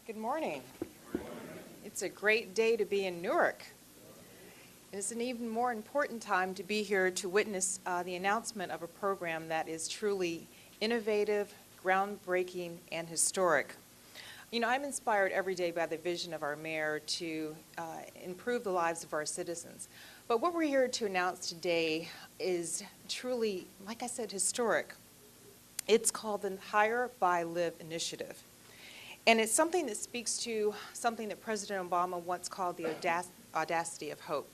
Good morning. It's a great day to be in Newark. It's an even more important time to be here to witness the announcement of a program that is truly innovative, groundbreaking, and historic. You know, I'm inspired every day by the vision of our mayor to improve the lives of our citizens. But what we're here to announce today is truly, like I said, historic. It's called the Hire, Buy, Live Initiative. And it's something that speaks to something that President Obama once called the audacity of hope.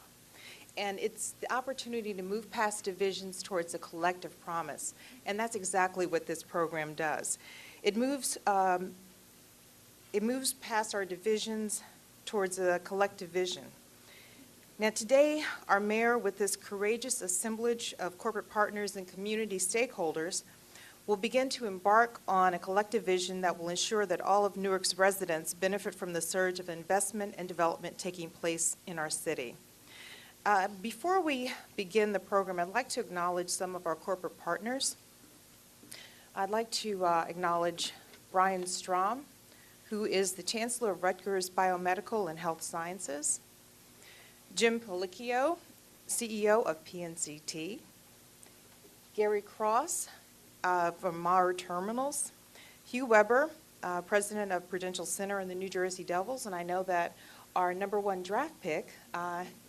And it's the opportunity to move past divisions towards a collective promise. And that's exactly what this program does. It moves past our divisions towards a collective vision. Now today, our mayor, with this courageous assemblage of corporate partners and community stakeholders, will begin to embark on a collective vision that will ensure that all of Newark's residents benefit from the surge of investment and development taking place in our city. Before we begin the program, I'd like to acknowledge some of our corporate partners. I'd like to acknowledge Brian Strom, who is the Chancellor of Rutgers Biomedical and Health Sciences, Jim Policchio, CEO of PNCT, Gary Cross, from Maurer Terminals, Hugh Weber, president of Prudential Center and the New Jersey Devils, and I know that our number 1 draft pick,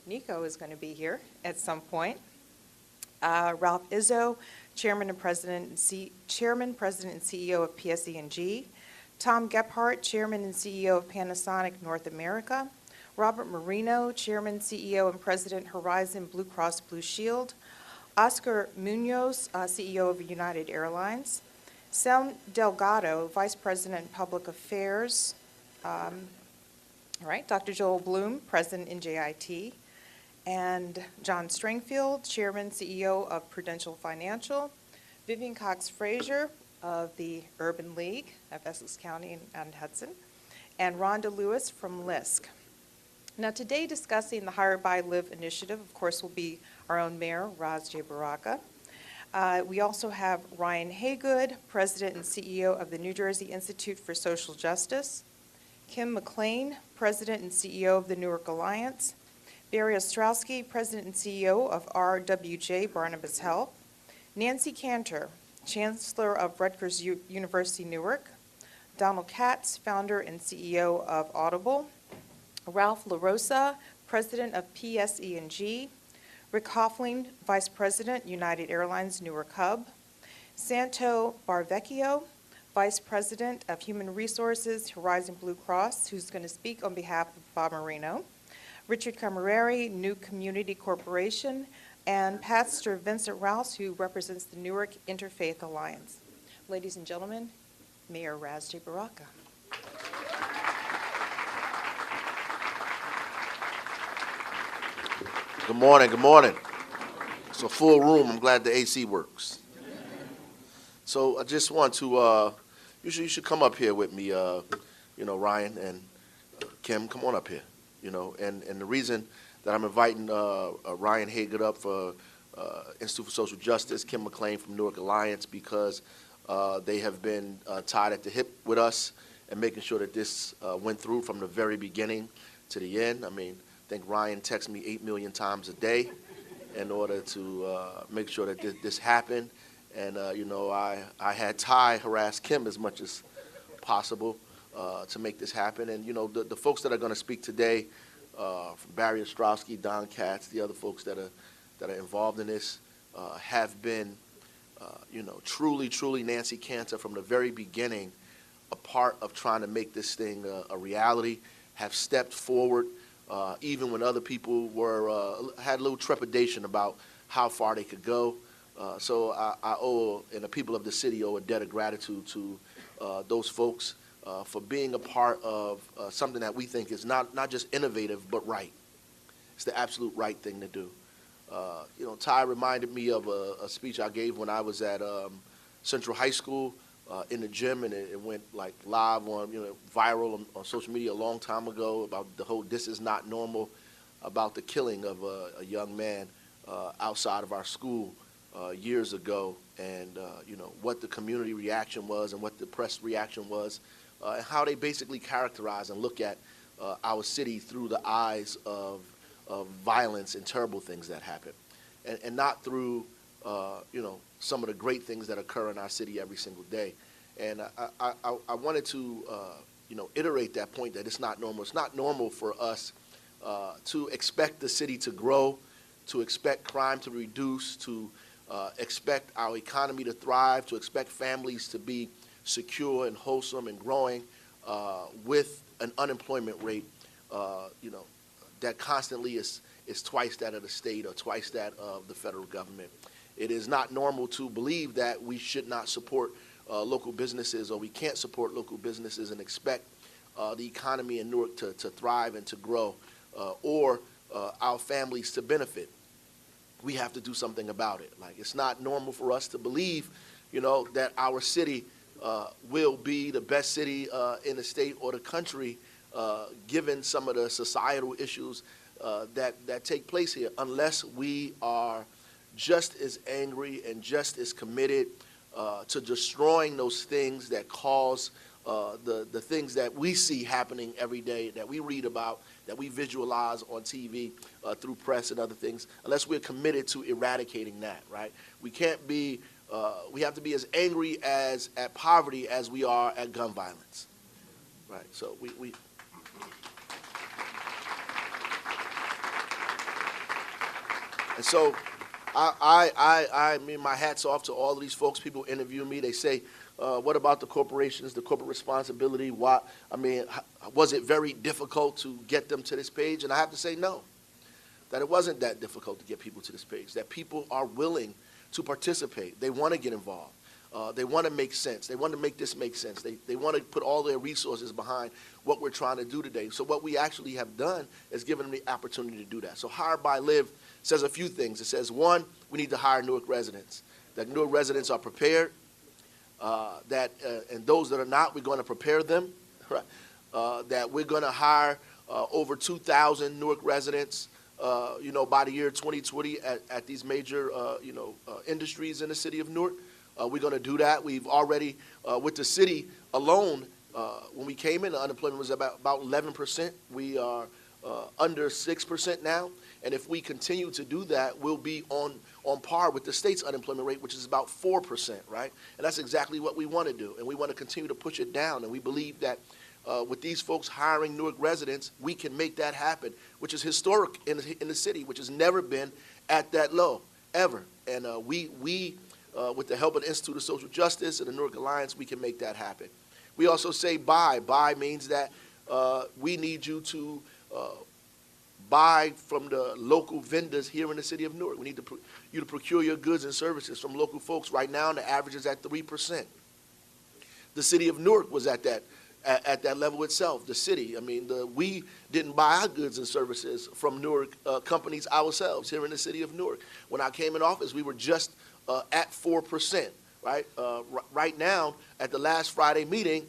Nico, is going to be here at some point. Ralph Izzo, chairman, president, and CEO of PSE&G. Tom Gephardt, chairman and CEO of Panasonic North America. Robert Marino, chairman, CEO, and president, Horizon Blue Cross Blue Shield. Oscar Munoz, CEO of United Airlines. Sam Delgado, Vice President, Public Affairs. Dr. Joel Bloom, President, NJIT. And John Stringfield, Chairman, CEO of Prudential Financial. Vivian Cox Frazier of the Urban League of Essex County and Hudson. And Rhonda Lewis from LISC. Now today discussing the Hire, Buy, Live initiative, of course, will be our own mayor, Ras J. Baraka. We also have Ryan Haygood, President and CEO of the New Jersey Institute for Social Justice. Kim McLean, President and CEO of the Newark Alliance. Barry Ostrowski, President and CEO of RWJ Barnabas Health. Nancy Cantor, Chancellor of Rutgers University Newark. Donald Katz, Founder and CEO of Audible. Ralph LaRosa, President of PSE&G. Rick Hoffling, Vice President, United Airlines Newark Hub. Santo Barvecchio, Vice President of Human Resources, Horizon Blue Cross, who's going to speak on behalf of Bob Marino. Richard Camareri, New Community Corporation, and Pastor Vincent Rouse, who represents the Newark Interfaith Alliance. Ladies and gentlemen, Mayor Ras J. Baraka. Good morning, good morning. It's a full room. I'm glad the AC works. So I just want to, you should come up here with me, Ryan and Kim, come on up here, and the reason that I'm inviting Ryan Haygood up for Institute for Social Justice, Kim McLean from Newark Alliance, because they have been tied at the hip with us and making sure that this went through from the very beginning to the end. I think Ryan texts me 8 million times a day in order to make sure that this happened. And, I had Ty harass Kim as much as possible to make this happen. And, the folks that are going to speak today, from Barry Ostrowski, Don Katz, the other folks that are involved in this, have been, truly Nancy Cantor from the very beginning, a part of trying to make this thing a reality, have stepped forward. Even when other people had a little trepidation about how far they could go. So I owe, and the people of the city owe, a debt of gratitude to those folks for being a part of something that we think is not just innovative, but right. It's the absolute right thing to do. Ty reminded me of a speech I gave when I was at Central High School in the gym, and it went like live on, viral on social media a long time ago about the whole "this is not normal," about the killing of a young man outside of our school years ago, and what the community reaction was and what the press reaction was and how they basically characterize and look at our city through the eyes of violence and terrible things that happen, and not through some of the great things that occur in our city every single day. And I wanted to iterate that point that it's not normal. It's not normal for us to expect the city to grow, to expect crime to reduce, to expect our economy to thrive, to expect families to be secure and wholesome and growing with an unemployment rate, that constantly is twice that of the state or twice that of the federal government. It is not normal to believe that we should not support local businesses, or we can't support local businesses and expect the economy in Newark to thrive and to grow, or our families to benefit. We have to do something about it. Like, it's not normal for us to believe, that our city will be the best city in the state or the country, given some of the societal issues that take place here, unless we are just as angry and just as committed to destroying those things that cause the things that we see happening every day, that we read about, that we visualize on TV, through press and other things, unless we're committed to eradicating that, right? We can't be, we have to be as angry at poverty as we are at gun violence, right? So we and so I mean, my hat's off to all of these folks. People interview me. They say, what about the corporations, the corporate responsibility? Why? I mean, was it very difficult to get them to this page? And I have to say no, that it wasn't that difficult to get people to this page, that people are willing to participate. They want to get involved. They want to make sense. They want to make this make sense. They want to put all their resources behind what we're trying to do today. So what we actually have done is given them the opportunity to do that. So Hire by Live says a few things. It says, one, we need to hire Newark residents, that Newark residents are prepared, and those that are not, we're going to prepare them, right? That we're going to hire over 2,000 Newark residents, by the year 2020 at these major, industries in the city of Newark. We're going to do that. We've already, with the city alone, when we came in, the unemployment was about 11%. We are under 6% now. And if we continue to do that, we'll be on par with the state's unemployment rate, which is about 4%, right? And that's exactly what we want to do. And we want to continue to push it down. And we believe that with these folks hiring Newark residents, we can make that happen, which is historic in the city, which has never been at that low, ever. And we with the help of the Institute of Social Justice and the Newark Alliance, we can make that happen. We also say buy. Buy means that we need you to buy from the local vendors here in the city of Newark. We need you to procure your goods and services from local folks. Right now, the average is at 3%. The city of Newark was at that level itself. The city, I mean, we didn't buy our goods and services from Newark companies ourselves here in the city of Newark. When I came in office, we were just at 4%, right? Right now, at the last Friday meeting,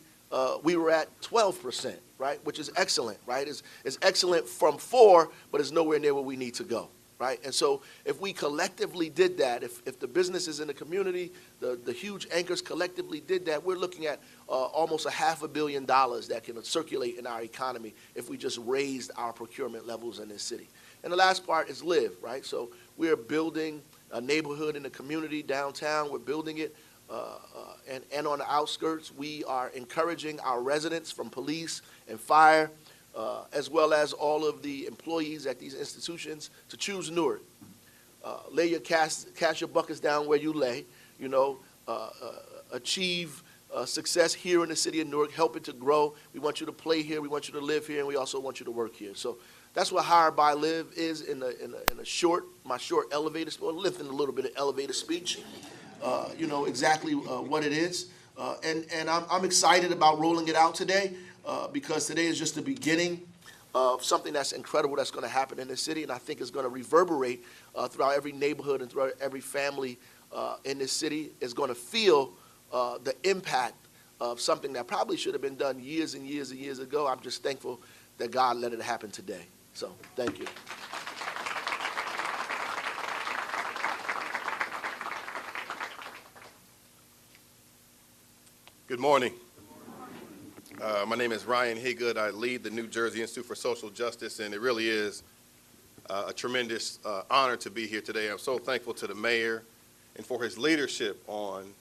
we were at 12%, right? Which is excellent, right? It's excellent from 4, but it's nowhere near where we need to go, right? And so if we collectively did that, if the businesses in the community, the huge anchors collectively did that, we're looking at almost $500 million that can circulate in our economy if we just raised our procurement levels in this city. And the last part is live, right? So we're building a neighborhood in the community downtown. We're building it. And on the outskirts, we are encouraging our residents from police and fire, as well as all of the employees at these institutions, to choose Newark. Lay your cash your buckets down where you lay, achieve success here in the city of Newark, help it to grow. We want you to play here, we want you to live here, and we also want you to work here. So that's what Hire by Live is in a short elevator speech, lengthen a little bit of elevator speech. Exactly what it is. And I'm excited about rolling it out today because today is just the beginning of something that's incredible that's going to happen in this city, and I think it's going to reverberate throughout every neighborhood and throughout every family in this city. Is going to feel the impact of something that probably should have been done years and years and years ago. I'm just thankful that God let it happen today. So thank you. Good morning. My name is Ryan Haygood. I lead the New Jersey Institute for Social Justice, and it really is a tremendous honor to be here today. I'm so thankful to the mayor and for his leadership on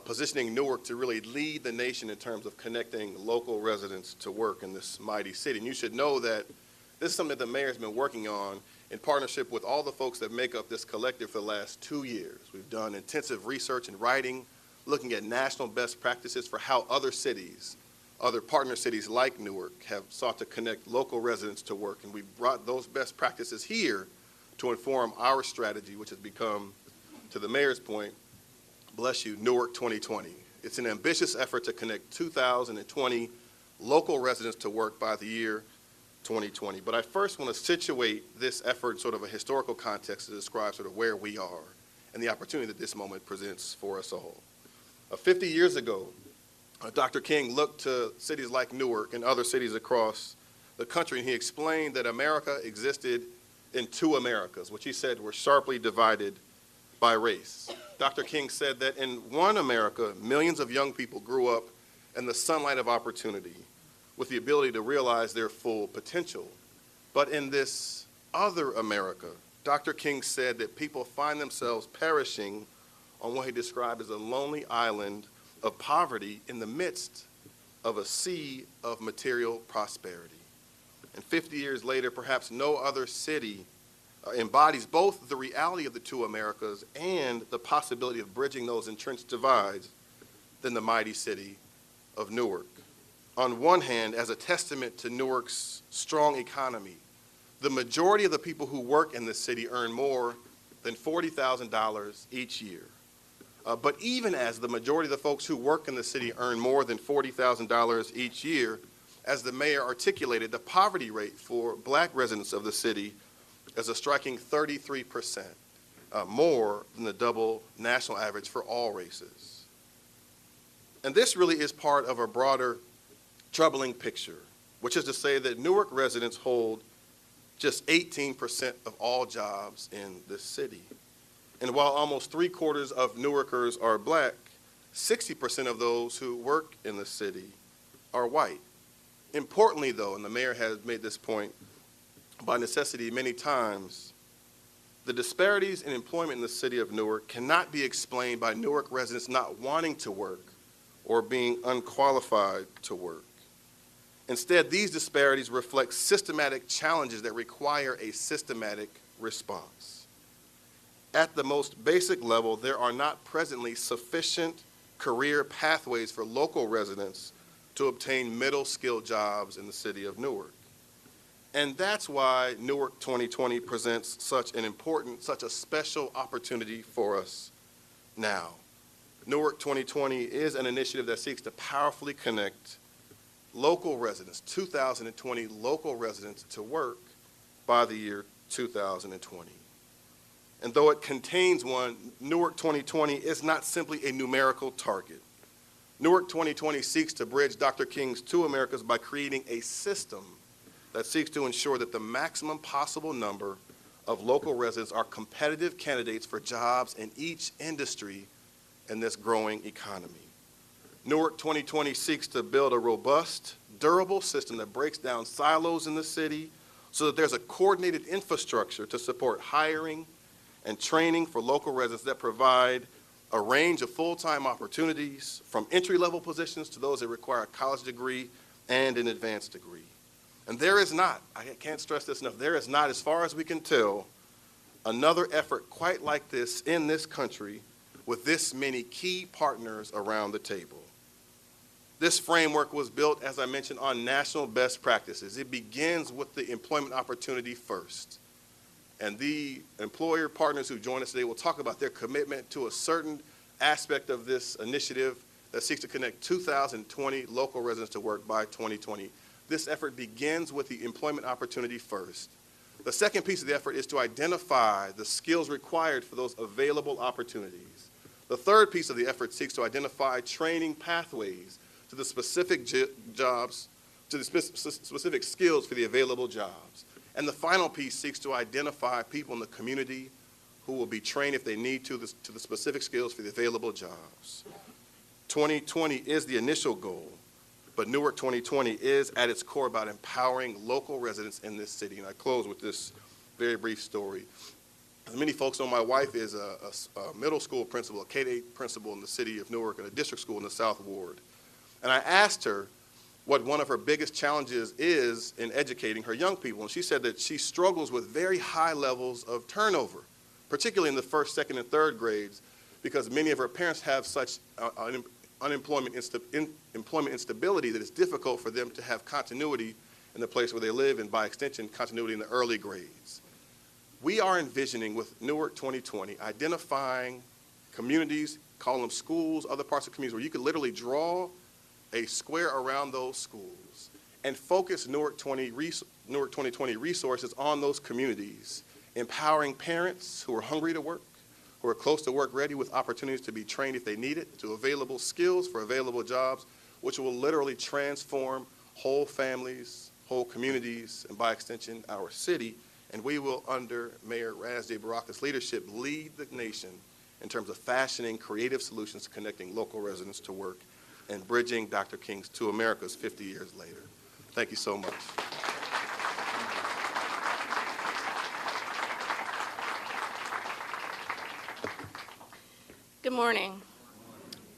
positioning Newark to really lead the nation in terms of connecting local residents to work in this mighty city. And you should know that this is something that the mayor has been working on in partnership with all the folks that make up this collective for the last 2 years. We've done intensive research and writing, looking at national best practices for how other cities, other partner cities like Newark, have sought to connect local residents to work. And we've brought those best practices here to inform our strategy, which has become, to the mayor's point, bless you, Newark 2020. It's an ambitious effort to connect 2,020 local residents to work by the year 2020. But I first want to situate this effort in sort of a historical context to describe sort of where we are and the opportunity that this moment presents for us all. 50 years ago, Dr. King looked to cities like Newark and other cities across the country, and he explained that America existed in two Americas, which he said were sharply divided by race. Dr. King said that in one America, millions of young people grew up in the sunlight of opportunity with the ability to realize their full potential. But in this other America, Dr. King said that people find themselves perishing on what he described as a lonely island of poverty in the midst of a sea of material prosperity. And 50 years later, perhaps no other city embodies both the reality of the two Americas and the possibility of bridging those entrenched divides than the mighty city of Newark. On one hand, as a testament to Newark's strong economy, the majority of the people who work in the city earn more than $40,000 each year. But even as the majority of the folks who work in the city earn more than $40,000 each year, as the mayor articulated, the poverty rate for black residents of the city is a striking 33%, more than the double national average for all races. And this really is part of a broader troubling picture, which is to say that Newark residents hold just 18% of all jobs in this city. And while almost 3/4 of Newarkers are black, 60% of those who work in the city are white. Importantly, though, and the mayor has made this point by necessity many times, the disparities in employment in the city of Newark cannot be explained by Newark residents not wanting to work or being unqualified to work. Instead, these disparities reflect systematic challenges that require a systematic response. At the most basic level, there are not presently sufficient career pathways for local residents to obtain middle-skilled jobs in the city of Newark. And that's why Newark 2020 presents such a special opportunity for us now. Newark 2020 is an initiative that seeks to powerfully connect local residents, 2,020 local residents, to work by the year 2020. And though it contains one, Newark 2020 is not simply a numerical target. Newark 2020 seeks to bridge Dr. King's two Americas by creating a system that seeks to ensure that the maximum possible number of local residents are competitive candidates for jobs in each industry in this growing economy. Newark 2020 seeks to build a robust, durable system that breaks down silos in the city so that there's a coordinated infrastructure to support hiring and training for local residents that provide a range of full-time opportunities from entry-level positions to those that require a college degree and an advanced degree. And there is not, I can't stress this enough, there is not, as far as we can tell, another effort quite like this in this country with this many key partners around the table. This framework was built, as I mentioned, on national best practices. It begins with the employment opportunity first. And the employer partners who join us today will talk about their commitment to a certain aspect of this initiative that seeks to connect 2,020 local residents to work by 2020. This effort begins with the employment opportunity first. The second piece of the effort is to identify the skills required for those available opportunities. The third piece of the effort seeks to identify training pathways to the specific jobs, to the specific skills for the available jobs. And the final piece seeks to identify people in the community who will be trained if they need to the specific skills for the available jobs. 2020 is the initial goal, but Newark 2020 is at its core about empowering local residents in this city. And I close with this very brief story. As many folks know, my wife is a middle school principal, a K-8 principal in the city of Newark, and a district school in the South Ward. And I asked her what one of her biggest challenges is in educating her young people. And she said that she struggles with very high levels of turnover, particularly in the first, second, and third grades, because many of her parents have such employment instability that it's difficult for them to have continuity in the place where they live, and by extension, continuity in the early grades. We are envisioning with Newark 2020, identifying communities, calling them schools, other parts of communities where you could literally draw a square around those schools and focus Newark 2020 resources on those communities, empowering parents who are hungry to work, who are close to work ready with opportunities to be trained if they need it, to available skills for available jobs, which will literally transform whole families, whole communities, and by extension, our city. And we will, under Mayor Raz J. Baraka's leadership, lead the nation in terms of fashioning creative solutions to connecting local residents to work and bridging Dr. King's to America's 50 years later. Thank you so much. Good morning.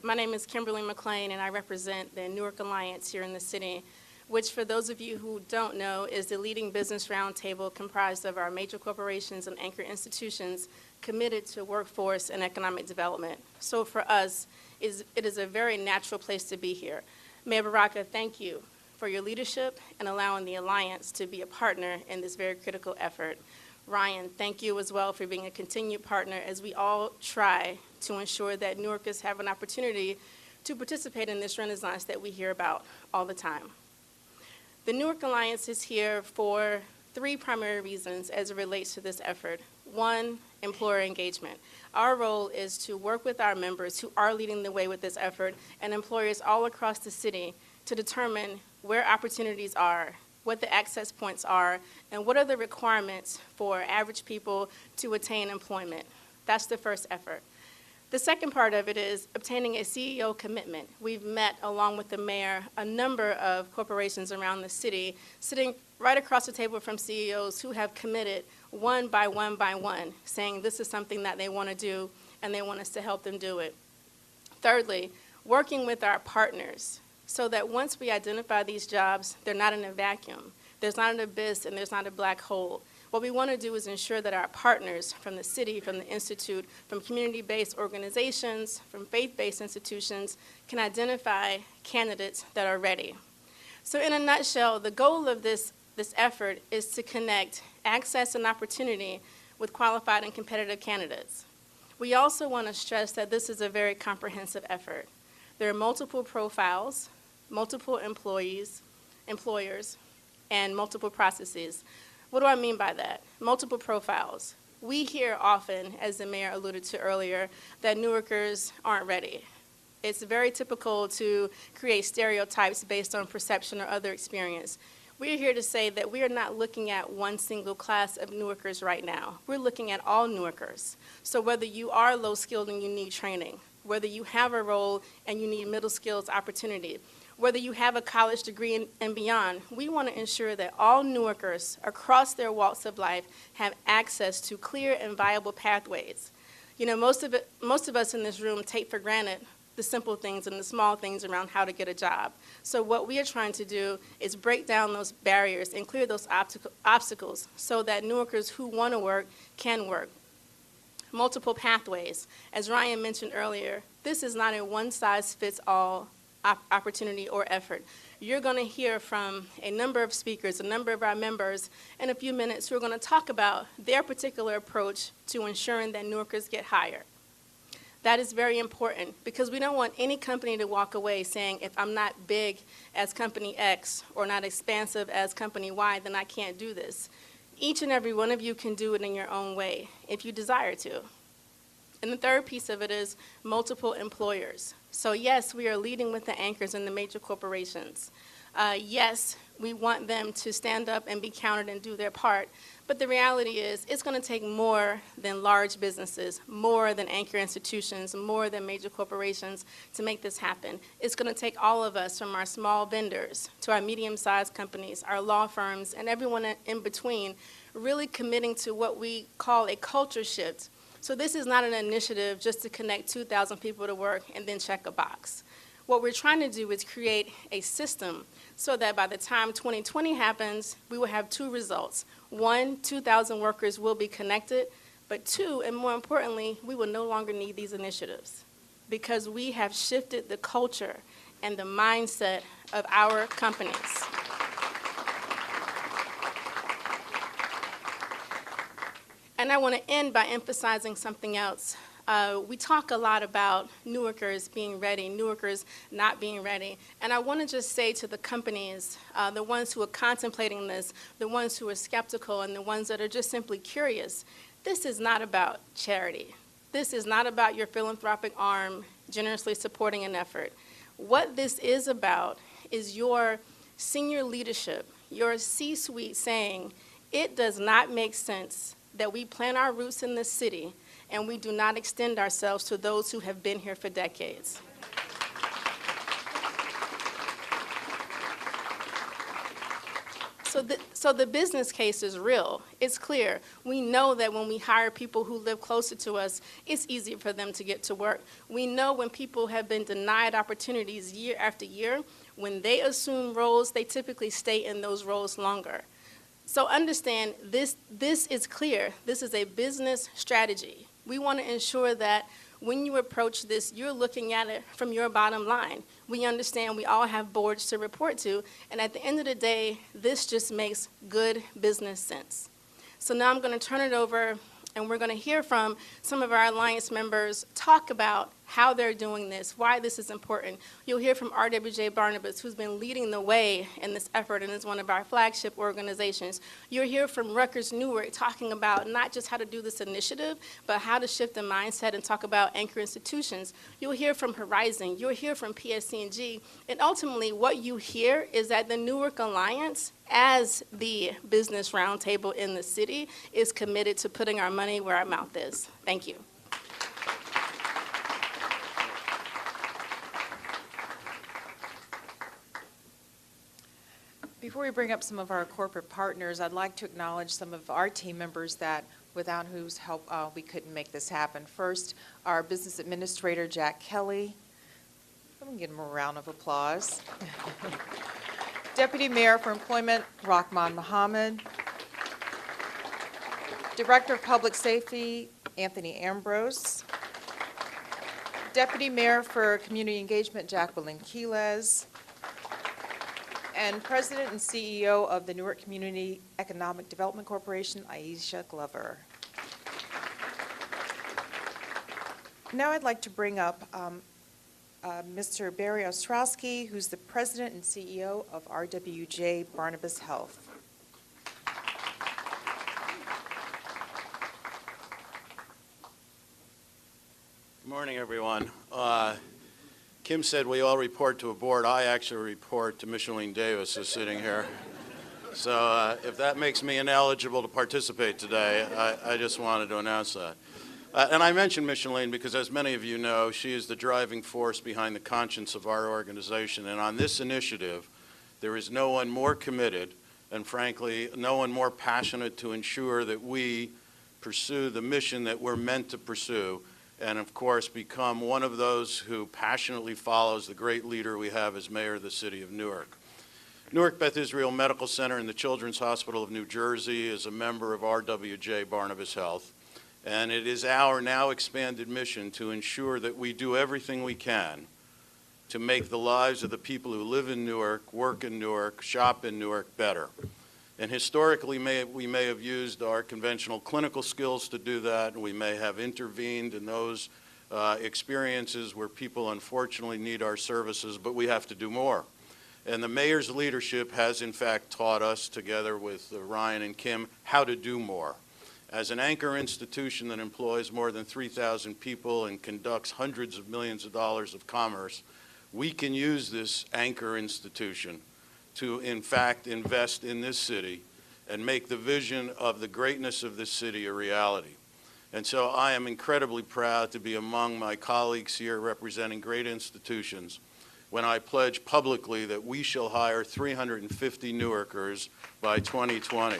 My name is Kimberly McLean, and I represent the Newark Alliance here in the city, which, for those of you who don't know, is the leading business roundtable comprised of our major corporations and anchor institutions committed to workforce and economic development. So for us, it is a very natural place to be here. Mayor Baraka, thank you for your leadership and allowing the Alliance to be a partner in this very critical effort. Ryan, thank you as well for being a continued partner as we all try to ensure that Newarkers have an opportunity to participate in this renaissance that we hear about all the time. The Newark Alliance is here for three primary reasons as it relates to this effort. One, employer engagement. Our role is to work with our members who are leading the way with this effort and employers all across the city to determine where opportunities are, what the access points are, and what are the requirements for average people to attain employment. That's the first effort. The second part of it is obtaining a CEO commitment. We've met, along with the mayor, a number of corporations around the city, sitting right across the table from CEOs who have committed one by one, saying this is something that they want to do and they want us to help them do it. Thirdly, working with our partners so that once we identify these jobs, they're not in a vacuum. There's not an abyss and there's not a black hole. What we want to do is ensure that our partners from the city, from the institute, from community-based organizations, from faith-based institutions can identify candidates that are ready. So in a nutshell, the goal of this effort is to connect access and opportunity with qualified and competitive candidates. We also want to stress that this is a very comprehensive effort. There are multiple profiles, multiple employers, and multiple processes. What do I mean by that? Multiple profiles. We hear often, as the mayor alluded to earlier, that Newarkers aren't ready. It's very typical to create stereotypes based on perception or other experience. We're here to say that we are not looking at one single class of Newarkers right now. We're looking at all Newarkers. So whether you are low-skilled and you need training, whether you have a role and you need middle skills opportunity, whether you have a college degree and beyond, we want to ensure that all Newarkers across their walks of life have access to clear and viable pathways. You know, most of us in this room take for granted the simple things and the small things around how to get a job. So what we are trying to do is break down those barriers and clear those obstacles so that Newarkers who want to work can work. Multiple pathways. As Ryan mentioned earlier, this is not a one-size-fits-all opportunity or effort. You're going to hear from a number of speakers, a number of our members in a few minutes who are going to talk about their particular approach to ensuring that Newarkers get hired. That is very important because we don't want any company to walk away saying, if I'm not big as company X or not expansive as company Y, then I can't do this. Each and every one of you can do it in your own way if you desire to. And the third piece of it is multiple employers. So yes, we are leading with the anchors and the major corporations. Yes, we want them to stand up and be counted and do their part, but the reality is it's going to take more than large businesses, more than anchor institutions, more than major corporations to make this happen. It's going to take all of us, from our small vendors to our medium-sized companies, our law firms, and everyone in between, really committing to what we call a culture shift. So this is not an initiative just to connect 2,000 people to work and then check a box. What we're trying to do is create a system so that by the time 2020 happens, we will have two results. One, 2,000 workers will be connected, but two, and more importantly, we will no longer need these initiatives because we have shifted the culture and the mindset of our companies. And I want to end by emphasizing something else. We talk a lot about Newarkers being ready, Newarkers not being ready. And I want to just say to the companies, the ones who are contemplating this, the ones who are skeptical, and the ones that are just simply curious, this is not about charity. This is not about your philanthropic arm generously supporting an effort. What this is about is your senior leadership, your C-suite saying, it does not make sense that we plant our roots in this city and we do not extend ourselves to those who have been here for decades. So the business case is real. It's clear. We know that when we hire people who live closer to us, it's easier for them to get to work. We know when people have been denied opportunities year after year, when they assume roles, they typically stay in those roles longer. So understand, this is clear. This is a business strategy. We want to ensure that when you approach this, you're looking at it from your bottom line. We understand we all have boards to report to, and at the end of the day, this just makes good business sense. So now I'm going to turn it over, and we're going to hear from some of our Alliance members talk about how they're doing this, why this is important. You'll hear from RWJ Barnabas, who's been leading the way in this effort and is one of our flagship organizations. You'll hear from Rutgers Newark talking about not just how to do this initiative, but how to shift the mindset and talk about anchor institutions. You'll hear from Horizon. You'll hear from PSC&G. And ultimately, what you hear is that the Newark Alliance, as the business roundtable in the city, is committed to putting our money where our mouth is. Thank you. Before we bring up some of our corporate partners, I'd like to acknowledge some of our team members that without whose help we couldn't make this happen. First, our business administrator, Jack Kelly. I'm going to give him a round of applause. Deputy Mayor for Employment, Rahman Mohammed. Director of Public Safety, Anthony Ambrose. Deputy Mayor for Community Engagement, Jacqueline Quiles. And President and CEO of the Newark Community Economic Development Corporation, Aisha Glover. Now I'd like to bring up Mr. Barry Ostrowski, who's the President and CEO of RWJ Barnabas Health. Good morning, everyone. Kim said we all report to a board. I actually report to Micheline Davis, who's sitting here. So if that makes me ineligible to participate today, I just wanted to announce that. And I mention Micheline because, as many of you know, she is the driving force behind the conscience of our organization. And on this initiative, there is no one more committed and, frankly, no one more passionate to ensure that we pursue the mission that we're meant to pursue, and of course become one of those who passionately follows the great leader we have as mayor of the city of Newark. Newark Beth Israel Medical Center and the Children's Hospital of New Jersey is a member of RWJ Barnabas Health, and it is our now expanded mission to ensure that we do everything we can to make the lives of the people who live in Newark, work in Newark, shop in Newark better. And historically, we may have used our conventional clinical skills to do that, and we may have intervened in those experiences where people unfortunately need our services, but we have to do more. And the mayor's leadership has, in fact, taught us, together with Ryan and Kim, how to do more. As an anchor institution that employs more than 3,000 people and conducts hundreds of millions of dollars of commerce, we can use this anchor institution to, in fact, invest in this city and make the vision of the greatness of this city a reality. And so I am incredibly proud to be among my colleagues here representing great institutions when I pledge publicly that we shall hire 350 Newarkers by 2020.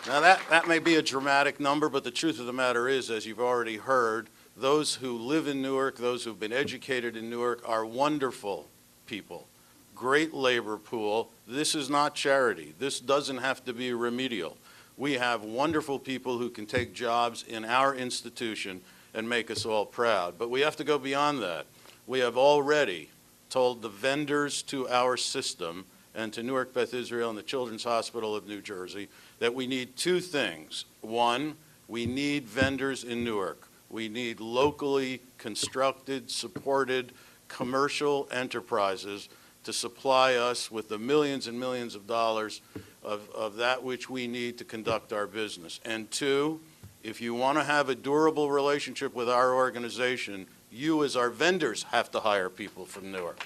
Now that may be a dramatic number, but the truth of the matter is, as you've already heard, those who live in Newark, those who've been educated in Newark are wonderful people. Great labor pool. This is not charity. This doesn't have to be remedial. We have wonderful people who can take jobs in our institution and make us all proud. But we have to go beyond that. We have already told the vendors to our system and to Newark Beth Israel and the Children's Hospital of New Jersey that we need two things. One, we need vendors in Newark. We need locally constructed, supported commercial enterprises to supply us with the millions and millions of dollars of that which we need to conduct our business. And two, if you want to have a durable relationship with our organization, you as our vendors have to hire people from Newark.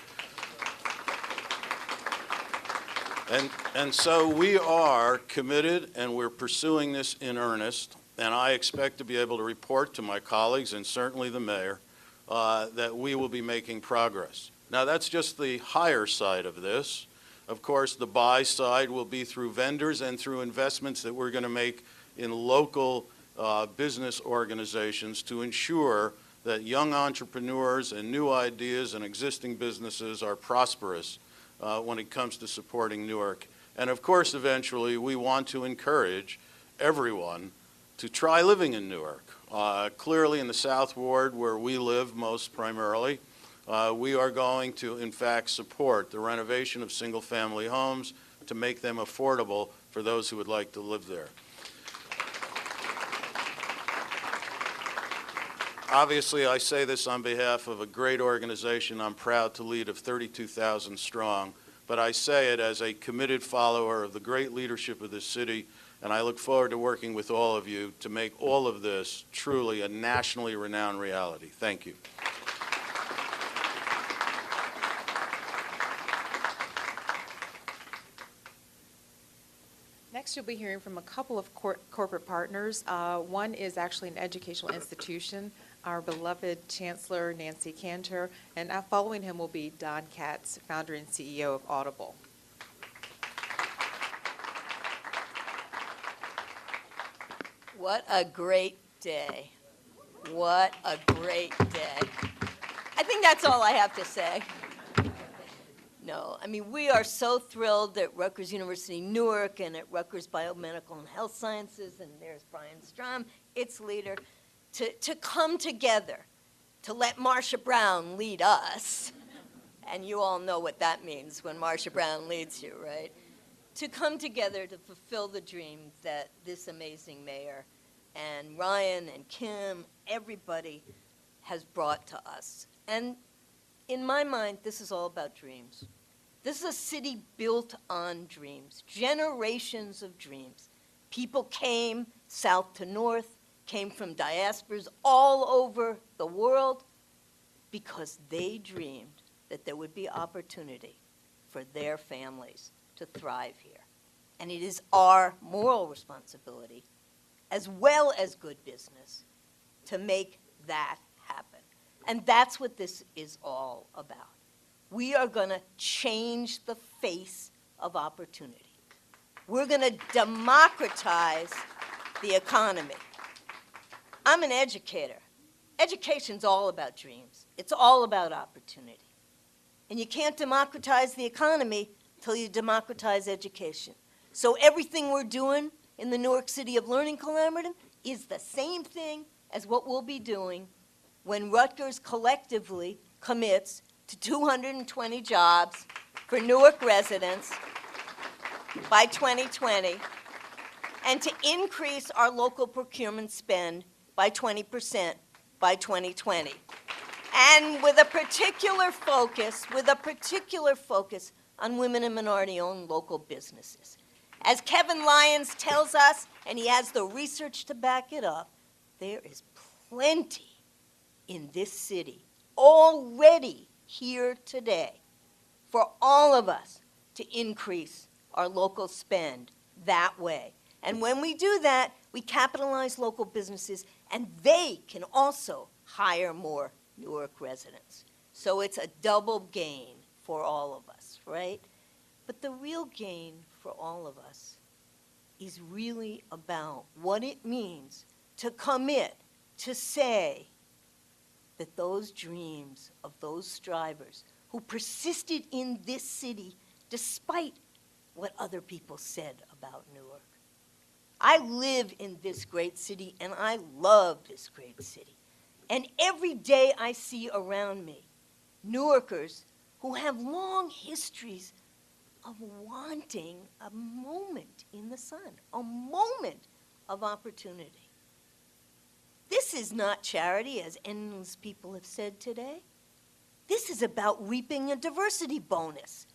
And so we are committed and we're pursuing this in earnest, and I expect to be able to report to my colleagues and certainly the mayor that we will be making progress. Now that's just the hire side of this. Of course, the buy side will be through vendors and through investments that we're going to make in local business organizations to ensure that young entrepreneurs and new ideas and existing businesses are prosperous when it comes to supporting Newark. And of course, eventually, we want to encourage everyone to try living in Newark. Clearly in the South Ward, where we live most primarily, we are going to, in fact, support the renovation of single-family homes to make them affordable for those who would like to live there. Obviously, I say this on behalf of a great organization I'm proud to lead of 32,000 strong, but I say it as a committed follower of the great leadership of this city, and I look forward to working with all of you to make all of this truly a nationally renowned reality. Thank you. Next, you'll be hearing from a couple of corporate partners. One is actually an educational institution, our beloved Chancellor Nancy Cantor, and following him will be Don Katz, founder and CEO of Audible. What a great day. What a great day. I think that's all I have to say. No, I mean, we are so thrilled at Rutgers University Newark and at Rutgers Biomedical and Health Sciences, and there's Brian Strom, its leader, to come together, to let Marsha Brown lead us. And you all know what that means when Marsha Brown leads you, right? To come together to fulfill the dream that this amazing mayor and Ryan and Kim, everybody has brought to us. And in my mind, this is all about dreams. This is a city built on dreams, generations of dreams. People came south to north, came from diasporas all over the world because they dreamed that there would be opportunity for their families to thrive here. And it is our moral responsibility, as well as good business, to make that happen. And that's what this is all about. We are going to change the face of opportunity. We're going to democratize the economy. I'm an educator. Education's all about dreams. It's all about opportunity. And you can't democratize the economy until you democratize education. So everything we're doing in the Newark City of Learning Collaborative is the same thing as what we'll be doing when Rutgers collectively commits to 220 jobs for Newark residents by 2020, and to increase our local procurement spend by 20% by 2020. And with a particular focus on women and minority-owned local businesses. As Kevin Lyons tells us, and he has the research to back it up, there is plenty in this city already here today for all of us to increase our local spend that way. And when we do that, we capitalize local businesses, and they can also hire more Newark residents. So it's a double gain for all of us, right? But the real gain for all of us is really about what it means to commit, to say that those dreams of those strivers who persisted in this city despite what other people said about Newark. I live in this great city, and I love this great city. And every day I see around me Newarkers who have long histories of wanting a moment in the sun, a moment of opportunity. This is not charity, as endless people have said today. This is about reaping a diversity bonus.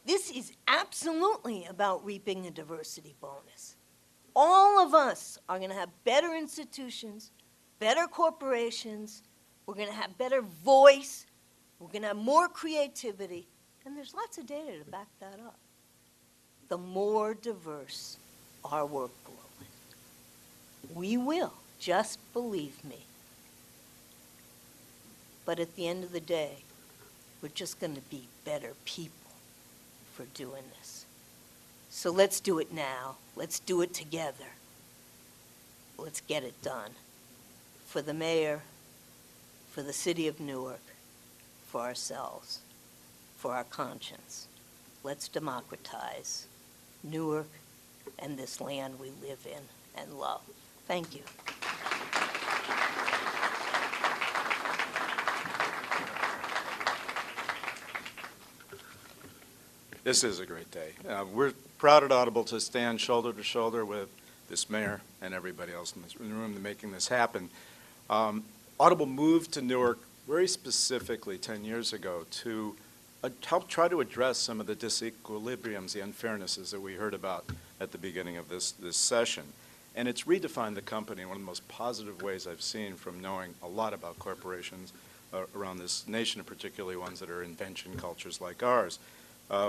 This is absolutely about reaping a diversity bonus. All of us are going to have better institutions, better corporations, we're going to have better voice, we're going to have more creativity, and there's lots of data to back that up. The more diverse our workflow is, we will, just believe me. But at the end of the day, we're just going to be better people for doing this. So let's do it now. Let's do it together. Let's get it done. For the mayor, for the city of Newark, for ourselves, for our conscience. Let's democratize Newark and this land we live in and love. Thank you. This is a great day. We're proud at Audible to stand shoulder to shoulder with this mayor and everybody else in this room to making this happen. Audible moved to Newark very specifically 10 years ago to help try to address some of the disequilibriums, the unfairnesses that we heard about at the beginning of this session. And it's redefined the company in one of the most positive ways I've seen from knowing a lot about corporations around this nation, and particularly ones that are invention cultures like ours.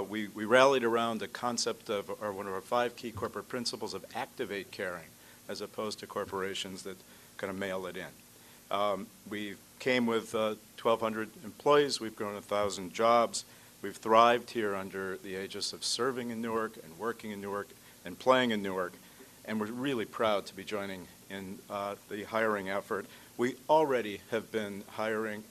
We rallied around the concept of one of our 5 key corporate principles of activate caring, as opposed to corporations that kind of mail it in. We came with 1,200 employees. We've grown 1,000 jobs. We've thrived here under the aegis of serving in Newark and working in Newark and playing in Newark. And we're really proud to be joining in the hiring effort. We already have been hiring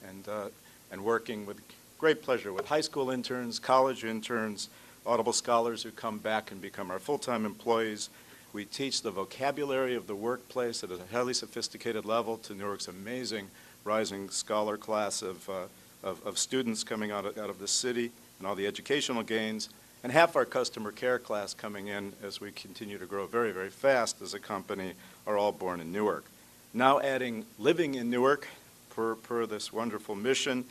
and working with great pleasure with high school interns, college interns, Audible scholars who come back and become our full-time employees. We teach the vocabulary of the workplace at a highly sophisticated level to Newark's amazing rising scholar class of students coming out of the city and all the educational gains, and half our customer care class coming in as we continue to grow very, very fast as a company are all born in Newark. Now adding living in Newark per this wonderful mission.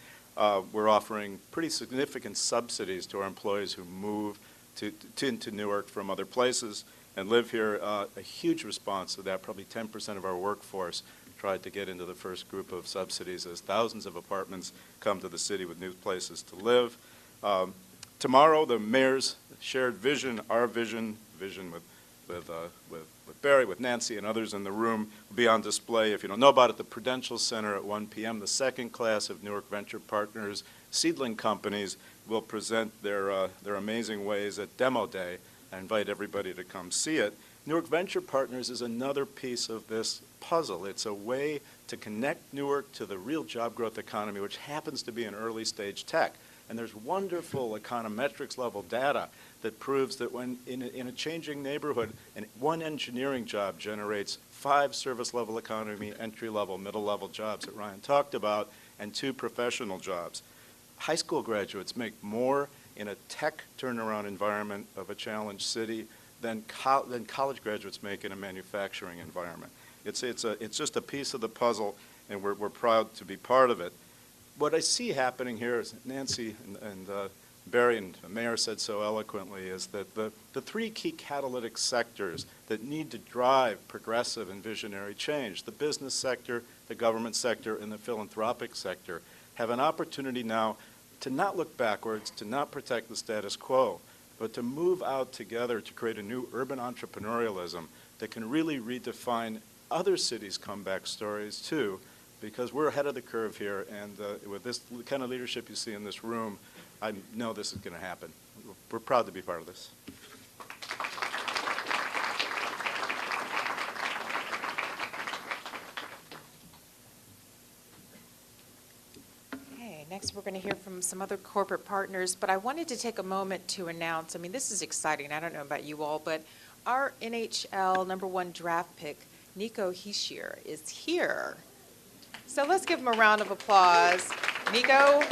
We're offering pretty significant subsidies to our employees who move into Newark from other places and live here. A huge response to that. Probably 10% of our workforce tried to get into the first group of subsidies as thousands of apartments come to the city with new places to live. Tomorrow, the mayor's shared vision, our vision with Barry, with Nancy, and others in the room will be on display. If you don't know about it, the Prudential Center at 1 p.m., the second class of Newark Venture Partners seedling companies will present their amazing ways at Demo Day. I invite everybody to come see it. Newark Venture Partners is another piece of this puzzle. It's a way to connect Newark to the real job growth economy, which happens to be in early stage tech. And there's wonderful econometrics level data that proves that when in a changing neighborhood, and one engineering job generates 5 service level economy, entry level, middle level jobs that Ryan talked about, and 2 professional jobs. High school graduates make more in a tech turnaround environment of a challenged city than college graduates make in a manufacturing environment. It's just a piece of the puzzle, and we're proud to be part of it. What I see happening here is Nancy and Barry and the mayor said so eloquently is that the 3 key catalytic sectors that need to drive progressive and visionary change, the business sector, the government sector, and the philanthropic sector, have an opportunity now to not look backwards, to not protect the status quo, but to move out together to create a new urban entrepreneurialism that can really redefine other cities' comeback stories too, because we're ahead of the curve here, and with this kind of leadership you see in this room, I know this is going to happen. We're proud to be part of this. Okay, next we're going to hear from some other corporate partners, but I wanted to take a moment to announce, I mean, this is exciting, I don't know about you all, but our NHL #1 draft pick, Nico Hischier, is here. So let's give him a round of applause. Nico,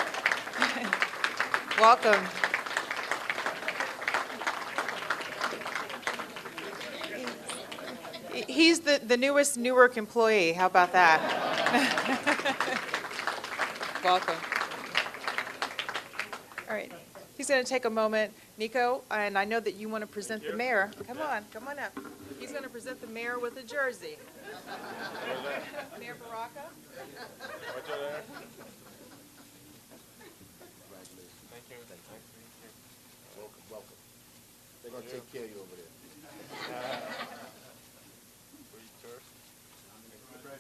welcome. He's the newest Newark employee. How about that? Welcome. All right. He's going to take a moment. Nico, and I know that you want to present the mayor. Come on up. He's going to present the mayor with a jersey. Mayor Baraka. Thank you. Welcome. They're going to take care of you over there. I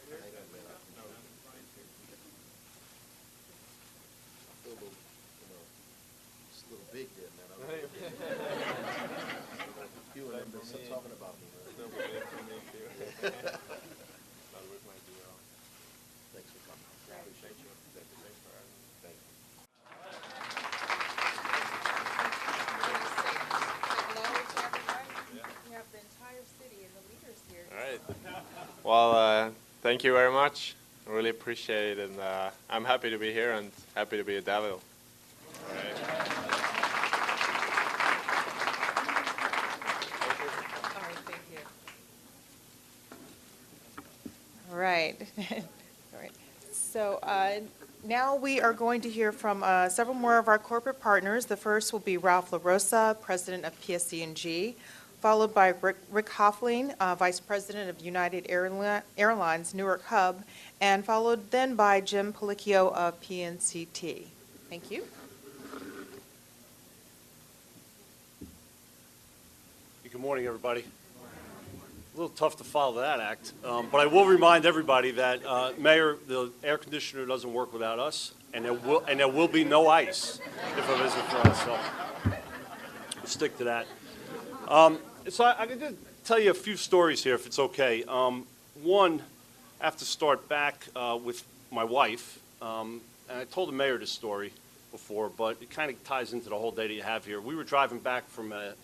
feel a little, just a little big there, man. You and them been talking about me, man. Thanks for coming. Appreciate you. Thank you. Thank you. Hello to everyone. We have the entire city and the leaders here. All right. Well, thank you very much. I really appreciate it, and I'm happy to be here and happy to be a Devil. All right. All right, thank you. All right. All right. So now we are going to hear from several more of our corporate partners. The first will be Ralph LaRosa, President of PSE&G, followed by Rick Hoffling, Vice President of United Airlines Newark Hub, and followed then by Jim Palicchio of PNCT. Thank you. Good morning, everybody. A little tough to follow that act, but I will remind everybody that, Mayor, the air conditioner doesn't work without us, and there will be no ice if a visit for us, so we'll stick to that. So I'm going to tell you a few stories here, if it's okay. One, I have to start back with my wife, and I told the mayor this story before, but it kind of ties into the whole day that you have here. We were driving back from, I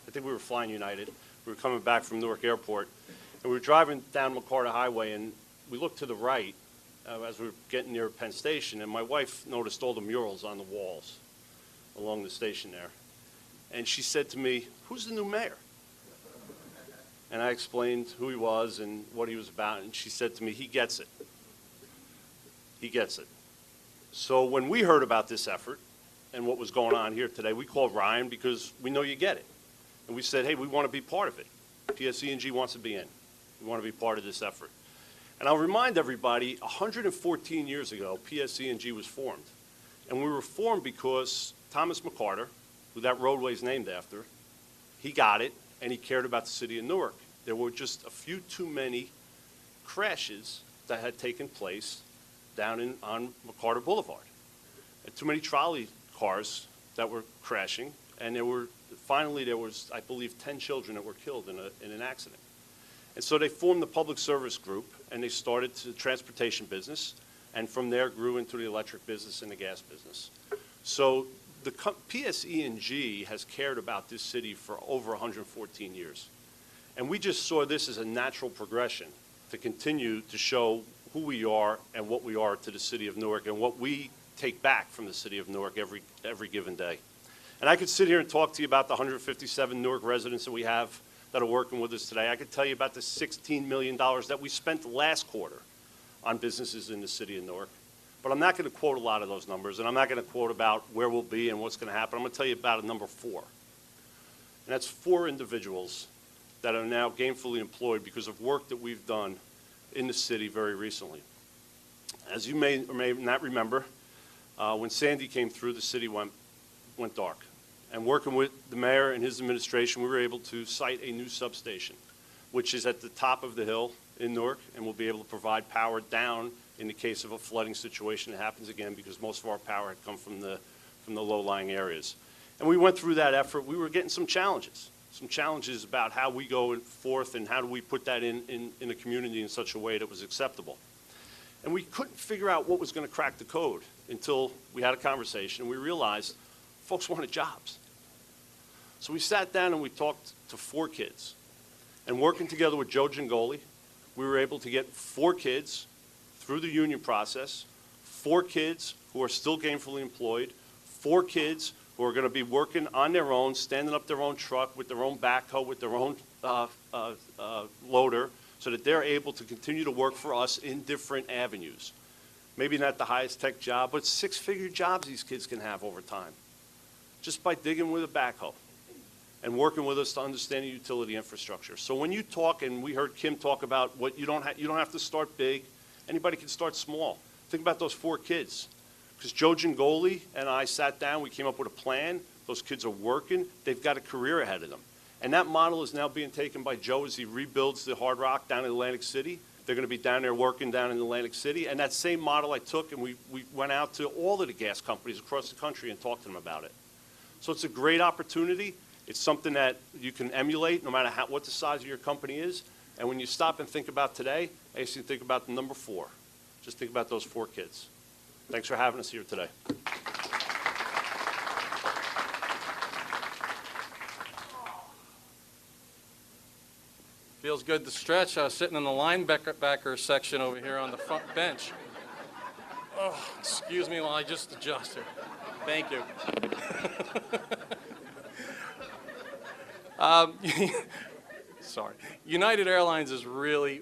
think we were flying United. We were coming back from Newark Airport, and we were driving down McCarter Highway, and we looked to the right as we were getting near Penn Station, and my wife noticed all the murals on the walls along the station there. And she said to me, "Who's the new mayor?" And I explained who he was and what he was about, and she said to me, "He gets it. He gets it." So when we heard about this effort and what was going on here today, we called Ryan because we know you get it. And we said, hey, we want to be part of it. PSE&G wants to be in. We want to be part of this effort. And I'll remind everybody, 114 years ago, PSE&G was formed. And we were formed because Thomas McCarter, who that roadway is named after, he got it, and he cared about the city of Newark. There were just a few too many crashes that had taken place down on McCarter Boulevard. And too many trolley cars that were crashing, and finally there was, I believe, 10 children that were killed in an accident. And so they formed the public service group, and they started the transportation business, and from there grew into the electric business and the gas business. So the PSE&G has cared about this city for over 114 years. And we just saw this as a natural progression to continue to show who we are and what we are to the city of Newark and what we take back from the city of Newark every given day. And I could sit here and talk to you about the 157 Newark residents that we have that are working with us today. I could tell you about the $16 million that we spent last quarter on businesses in the city of Newark. But I'm not going to quote a lot of those numbers, and I'm not going to quote about where we'll be and what's going to happen. I'm going to tell you about a number 4. And that's 4 individuals that are now gainfully employed because of work that we've done in the city very recently. As you may or may not remember, When Sandy came through, the city went dark. And working with the mayor and his administration, we were able to site a new substation, which is at the top of the hill in Newark, and will be able to provide power down in the case of a flooding situation that happens again, because most of our power had come from the low-lying areas. And we went through that effort. We were getting some challenges about how we go forth and how do we put that in a community in such a way that was acceptable. And we couldn't figure out what was going to crack the code until we had a conversation, and we realized folks wanted jobs. So we sat down and we talked to 4 kids. And working together with Joe Gingoli, we were able to get 4 kids through the union process, 4 kids who are still gainfully employed, 4 kids who are going to be working on their own, standing up their own truck with their own backhoe, with their own loader, so that they're able to continue to work for us in different avenues. Maybe not the highest tech job, but 6-figure jobs these kids can have over time, just by digging with a backhoe and working with us to understand the utility infrastructure. So when you talk, and we heard Kim talk about what you don't have to start big. Anybody can start small. Think about those 4 kids. Because Joe Gingoli and I sat down, we came up with a plan. Those kids are working. They've got a career ahead of them. And that model is now being taken by Joe as he rebuilds the Hard Rock down in Atlantic City. They're going to be down there working down in Atlantic City. And that same model I took, and we went out to all of the gas companies across the country and talked to them about it. So it's a great opportunity. It's something that you can emulate no matter what the size of your company is. And when you stop and think about today, I ask you to think about the number 4. Just think about those 4 kids. Thanks for having us here today. Feels good to stretch. I was sitting in the linebacker section over here on the front bench. Oh, excuse me while I just adjust here. Thank you. Sorry. United Airlines is really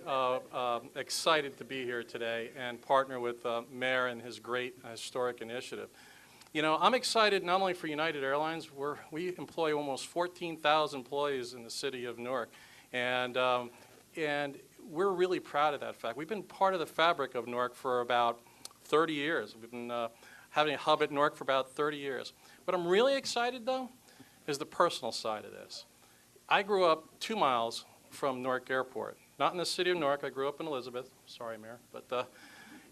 excited to be here today and partner with Mayor and his great historic initiative. You know, I'm excited not only for United Airlines. We employ almost 14,000 employees in the city of Newark, and we're really proud of that fact. We've been part of the fabric of Newark for about 30 years. We've been having a hub at Newark for about 30 years. What I'm really excited, though, is the personal side of this. I grew up 2 miles from Newark Airport, not in the city of Newark. I grew up in Elizabeth. Sorry, Mayor. But,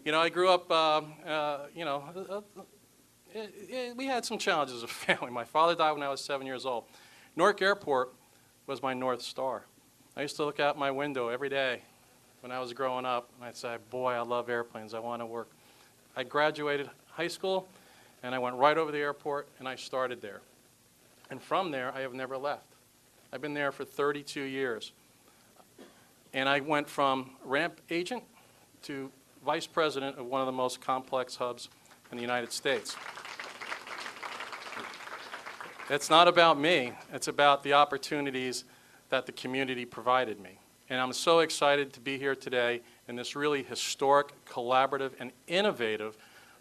you know, I grew up, we had some challenges as a family. My father died when I was 7 years old. Newark Airport was my North Star. I used to look out my window every day when I was growing up, and I'd say, boy, I love airplanes. I want to work. I graduated high school, and I went right over the airport, and I started there. And from there, I have never left. I've been there for 32 years. And I went from ramp agent to vice president of one of the most complex hubs in the United States. It's not about me. It's about the opportunities that the community provided me. And I'm so excited to be here today in this really historic, collaborative, and innovative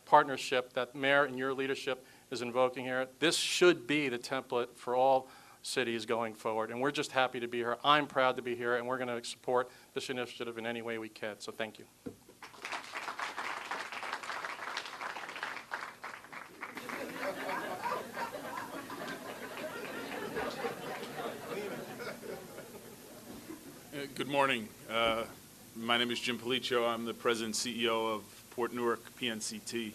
partnership that Mayor and your leadership is invoking here. This should be the template for all cities going forward, and we're just happy to be here. I'm proud to be here, and we're going to support this initiative in any way we can, so thank you. Good morning. My name is Jim Policio. I'm the president and CEO of Port Newark PNCT.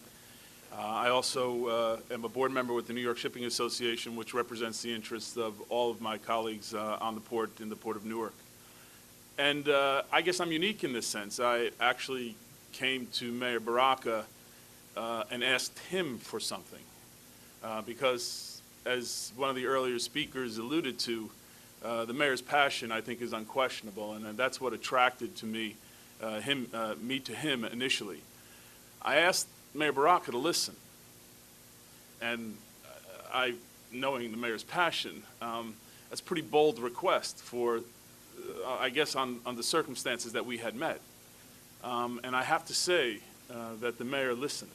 I also am a board member with the New York Shipping Association, which represents the interests of all of my colleagues on the port in the Port of Newark. And I guess I'm unique in this sense. I actually came to Mayor Baraka and asked him for something because, as one of the earlier speakers alluded to, the mayor's passion, I think, is unquestionable, and that's what attracted to me, me to him initially. I asked Mayor Baraka to listen, and knowing the mayor's passion, that's a pretty bold request for, I guess, on the circumstances that we had met. And I have to say that the mayor listened,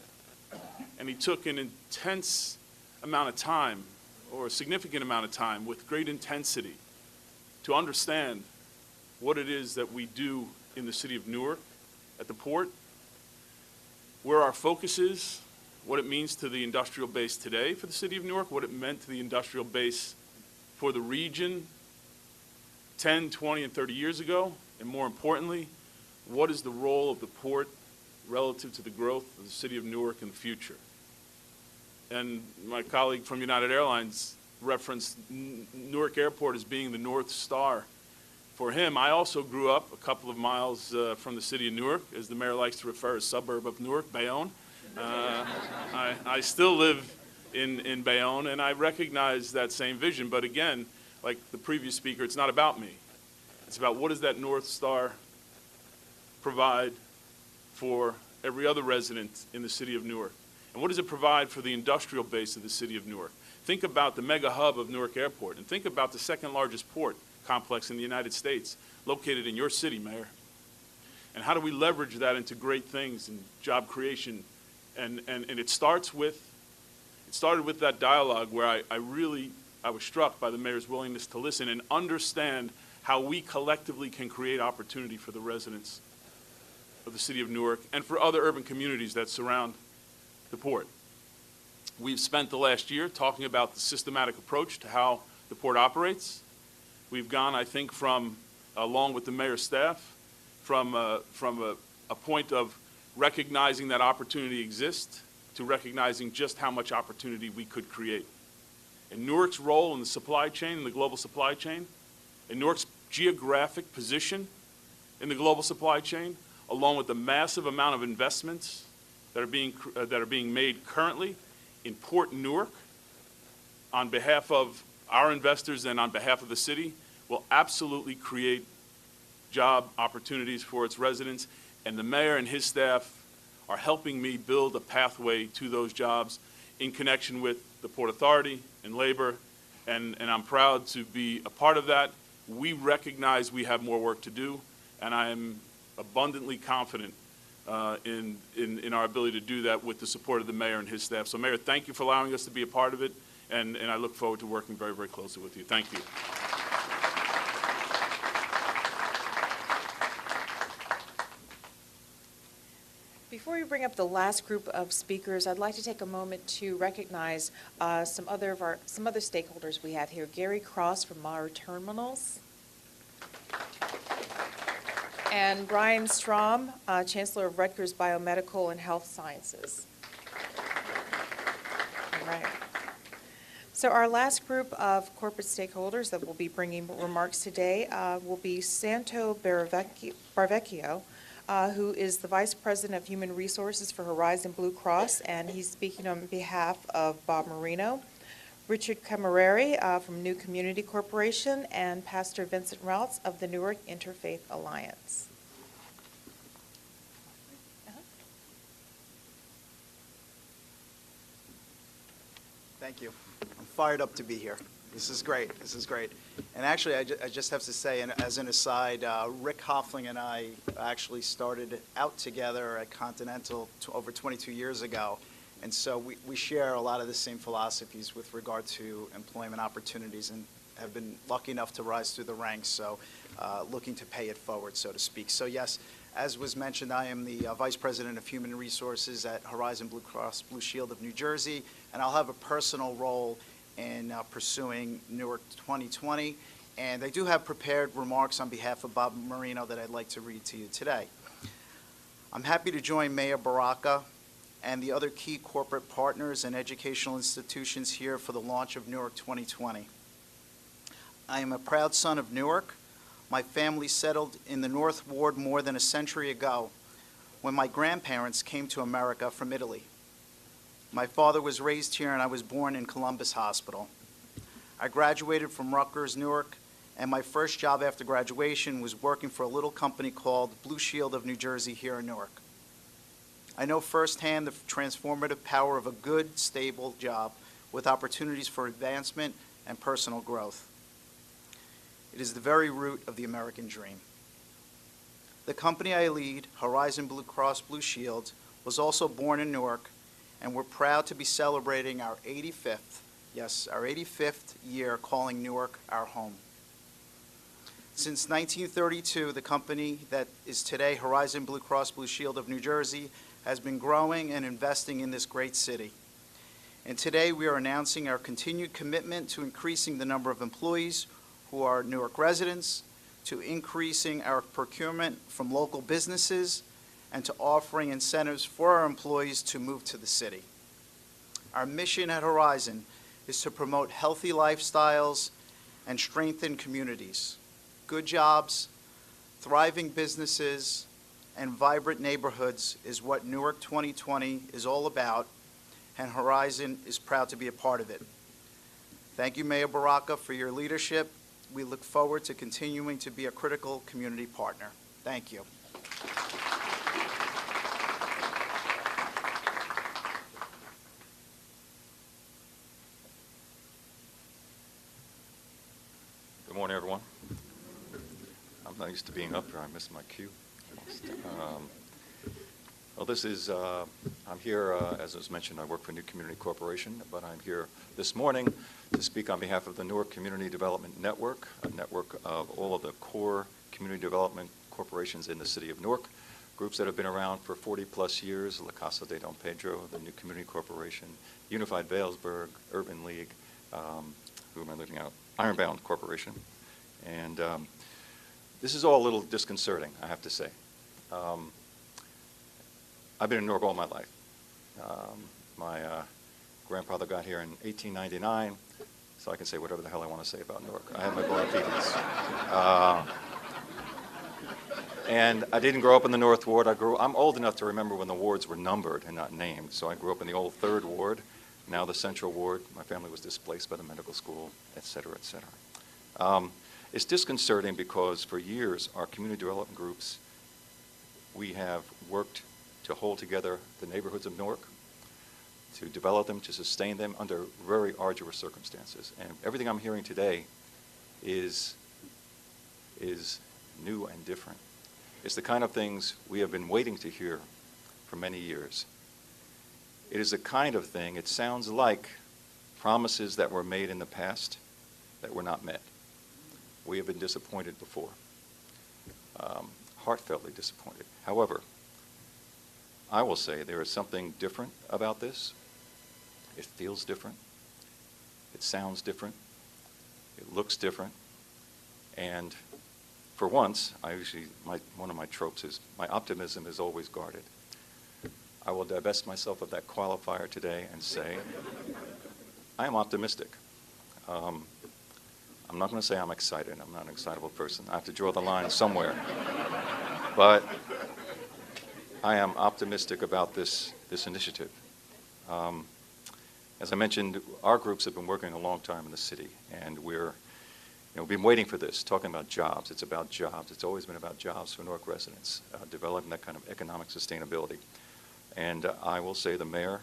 and he took an intense amount of time, or a significant amount of time, with great intensity, to understand what it is that we do in the city of Newark, at the port, where our focus is, what it means to the industrial base today for the city of Newark, what it meant to the industrial base for the region 10, 20, and 30 years ago, and more importantly, what is the role of the port relative to the growth of the city of Newark in the future. And my colleague from United Airlines referenced Newark Airport as being the North Star. For him, I also grew up a couple of miles from the city of Newark, as the mayor likes to refer, a suburb of Newark, Bayonne. I still live in Bayonne, and I recognize that same vision. But again, like the previous speaker, it's not about me. It's about what does that North Star provide for every other resident in the city of Newark? And what does it provide for the industrial base of the city of Newark? Think about the mega hub of Newark Airport, and think about the second largest port complex in the United States, located in your city, Mayor. And how do we leverage that into great things and job creation? And it started with that dialogue where I was struck by the mayor's willingness to listen and understand how we collectively can create opportunity for the residents of the city of Newark and for other urban communities that surround the port. We've spent the last year talking about the systematic approach to how the port operates. We've gone, I think, along with the mayor's staff, from a point of recognizing that opportunity exists to recognizing just how much opportunity we could create. And Newark's role in the supply chain, in the global supply chain, and Newark's geographic position in the global supply chain, along with the massive amount of investments that are being made currently in Port Newark on behalf of our investors and on behalf of the city, will absolutely create job opportunities for its residents. And the mayor and his staff are helping me build a pathway to those jobs in connection with the Port Authority and labor, and I'm proud to be a part of that. We recognize we have more work to do, and I am abundantly confident in our ability to do that with the support of the mayor and his staff. So, Mayor, thank you for allowing us to be a part of it, and I look forward to working very, very closely with you. Thank you. Before we bring up the last group of speakers, I'd like to take a moment to recognize some other stakeholders we have here. Gary Cross from Maurer Terminals, and Brian Strom, Chancellor of Rutgers Biomedical and Health Sciences. All right. So our last group of corporate stakeholders that will be bringing remarks today will be Santo Barvecchio, who is the Vice President of Human Resources for Horizon Blue Cross, and he's speaking on behalf of Bob Marino, Richard Camareri from New Community Corporation, and Pastor Vincent Routes of the Newark Interfaith Alliance. Thank you. I'm fired up to be here. This is great. This is great. And actually, I just have to say, and as an aside, Rick Hoffling and I actually started out together at Continental over 22 years ago. And so we share a lot of the same philosophies with regard to employment opportunities and have been lucky enough to rise through the ranks, so looking to pay it forward, so to speak. So yes, as was mentioned, I am the Vice President of Human Resources at Horizon Blue Cross Blue Shield of New Jersey, and I'll have a personal role in pursuing Newark 2020. And I do have prepared remarks on behalf of Bob Marino that I'd like to read to you today. I'm happy to join Mayor Baraka and the other key corporate partners and educational institutions here for the launch of Newark 2020. I am a proud son of Newark. My family settled in the North Ward more than a century ago when my grandparents came to America from Italy. My father was raised here and I was born in Columbus Hospital. I graduated from Rutgers, Newark, and my first job after graduation was working for a little company called Blue Shield of New Jersey here in Newark. I know firsthand the transformative power of a good, stable job with opportunities for advancement and personal growth. It is the very root of the American dream. The company I lead, Horizon Blue Cross Blue Shield, was also born in Newark, and we're proud to be celebrating our 85th, yes, our 85th year calling Newark our home. Since 1932, the company that is today Horizon Blue Cross Blue Shield of New Jersey has been growing and investing in this great city. And today we are announcing our continued commitment to increasing the number of employees who are Newark residents, to increasing our procurement from local businesses, and to offering incentives for our employees to move to the city. Our mission at Horizon is to promote healthy lifestyles and strengthen communities. Good jobs, thriving businesses, and vibrant neighborhoods is what Newark 2020 is all about, and Horizon is proud to be a part of it. Thank you, Mayor Baraka, for your leadership. We look forward to continuing to be a critical community partner. Thank you. Good morning, everyone. I'm not used to being up here. I missed my cue. Well, this is, I'm here, as was mentioned, I work for New Community Corporation, but I'm here this morning to speak on behalf of the Newark Community Development Network, a network of all of the core community development corporations in the city of Newark, groups that have been around for 40-plus years: La Casa de Don Pedro, the New Community Corporation, Unified Vailsburg, Urban League, who am I leaving out? Ironbound Corporation. And this is all a little disconcerting, I have to say. I've been in Newark all my life. My grandfather got here in 1899, so I can say whatever the hell I want to say about Newark. I have my bona fides. And I didn't grow up in the North Ward. I'm old enough to remember when the wards were numbered and not named, so I grew up in the old Third Ward, now the Central Ward. My family was displaced by the medical school, et cetera, et cetera. It's disconcerting because for years, our community development groups, we have worked to hold together the neighborhoods of Newark, to develop them, to sustain them under very arduous circumstances. And everything I'm hearing today is new and different. It's the kind of things we have been waiting to hear for many years. It is the kind of thing, it sounds like promises that were made in the past that were not met. We have been disappointed before, heartfeltly disappointed. However, I will say there is something different about this. It feels different. It sounds different. It looks different. And for once, one of my tropes is my optimism is always guarded. I will divest myself of that qualifier today and say, I am optimistic. I'm not going to say I'm excited. I'm not an excitable person. I have to draw the line somewhere. But I am optimistic about this initiative. As I mentioned, our groups have been working a long time in the city, and we've been waiting for this, talking about jobs. It's about jobs. It's always been about jobs for Newark residents, developing that kind of economic sustainability. And I will say Mayor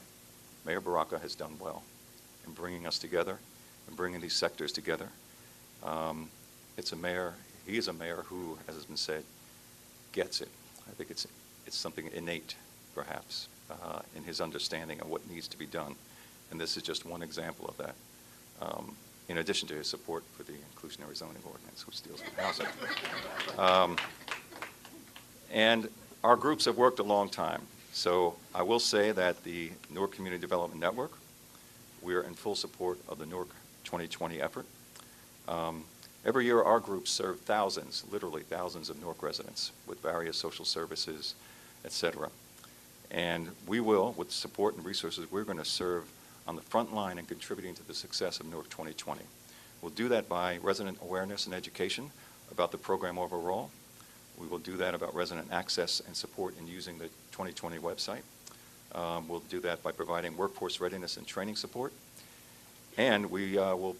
Baraka has done well in bringing us together and bringing these sectors together. He is a mayor who, as has been said, gets it. I think it's something innate, perhaps, in his understanding of what needs to be done. And this is just one example of that, in addition to his support for the inclusionary zoning ordinance, which deals with housing. And our groups have worked a long time. So I will say that the Newark Community Development Network, we're in full support of the Newark 2020 effort. Every year, our groups serve thousands, literally thousands of Newark residents with various social services, et cetera. And we will, with support and resources, we're going to serve on the front line in contributing to the success of Newark 2020. We'll do that by resident awareness and education about the program overall. We will do that about resident access and support in using the 2020 website. We'll do that by providing workforce readiness and training support. And we will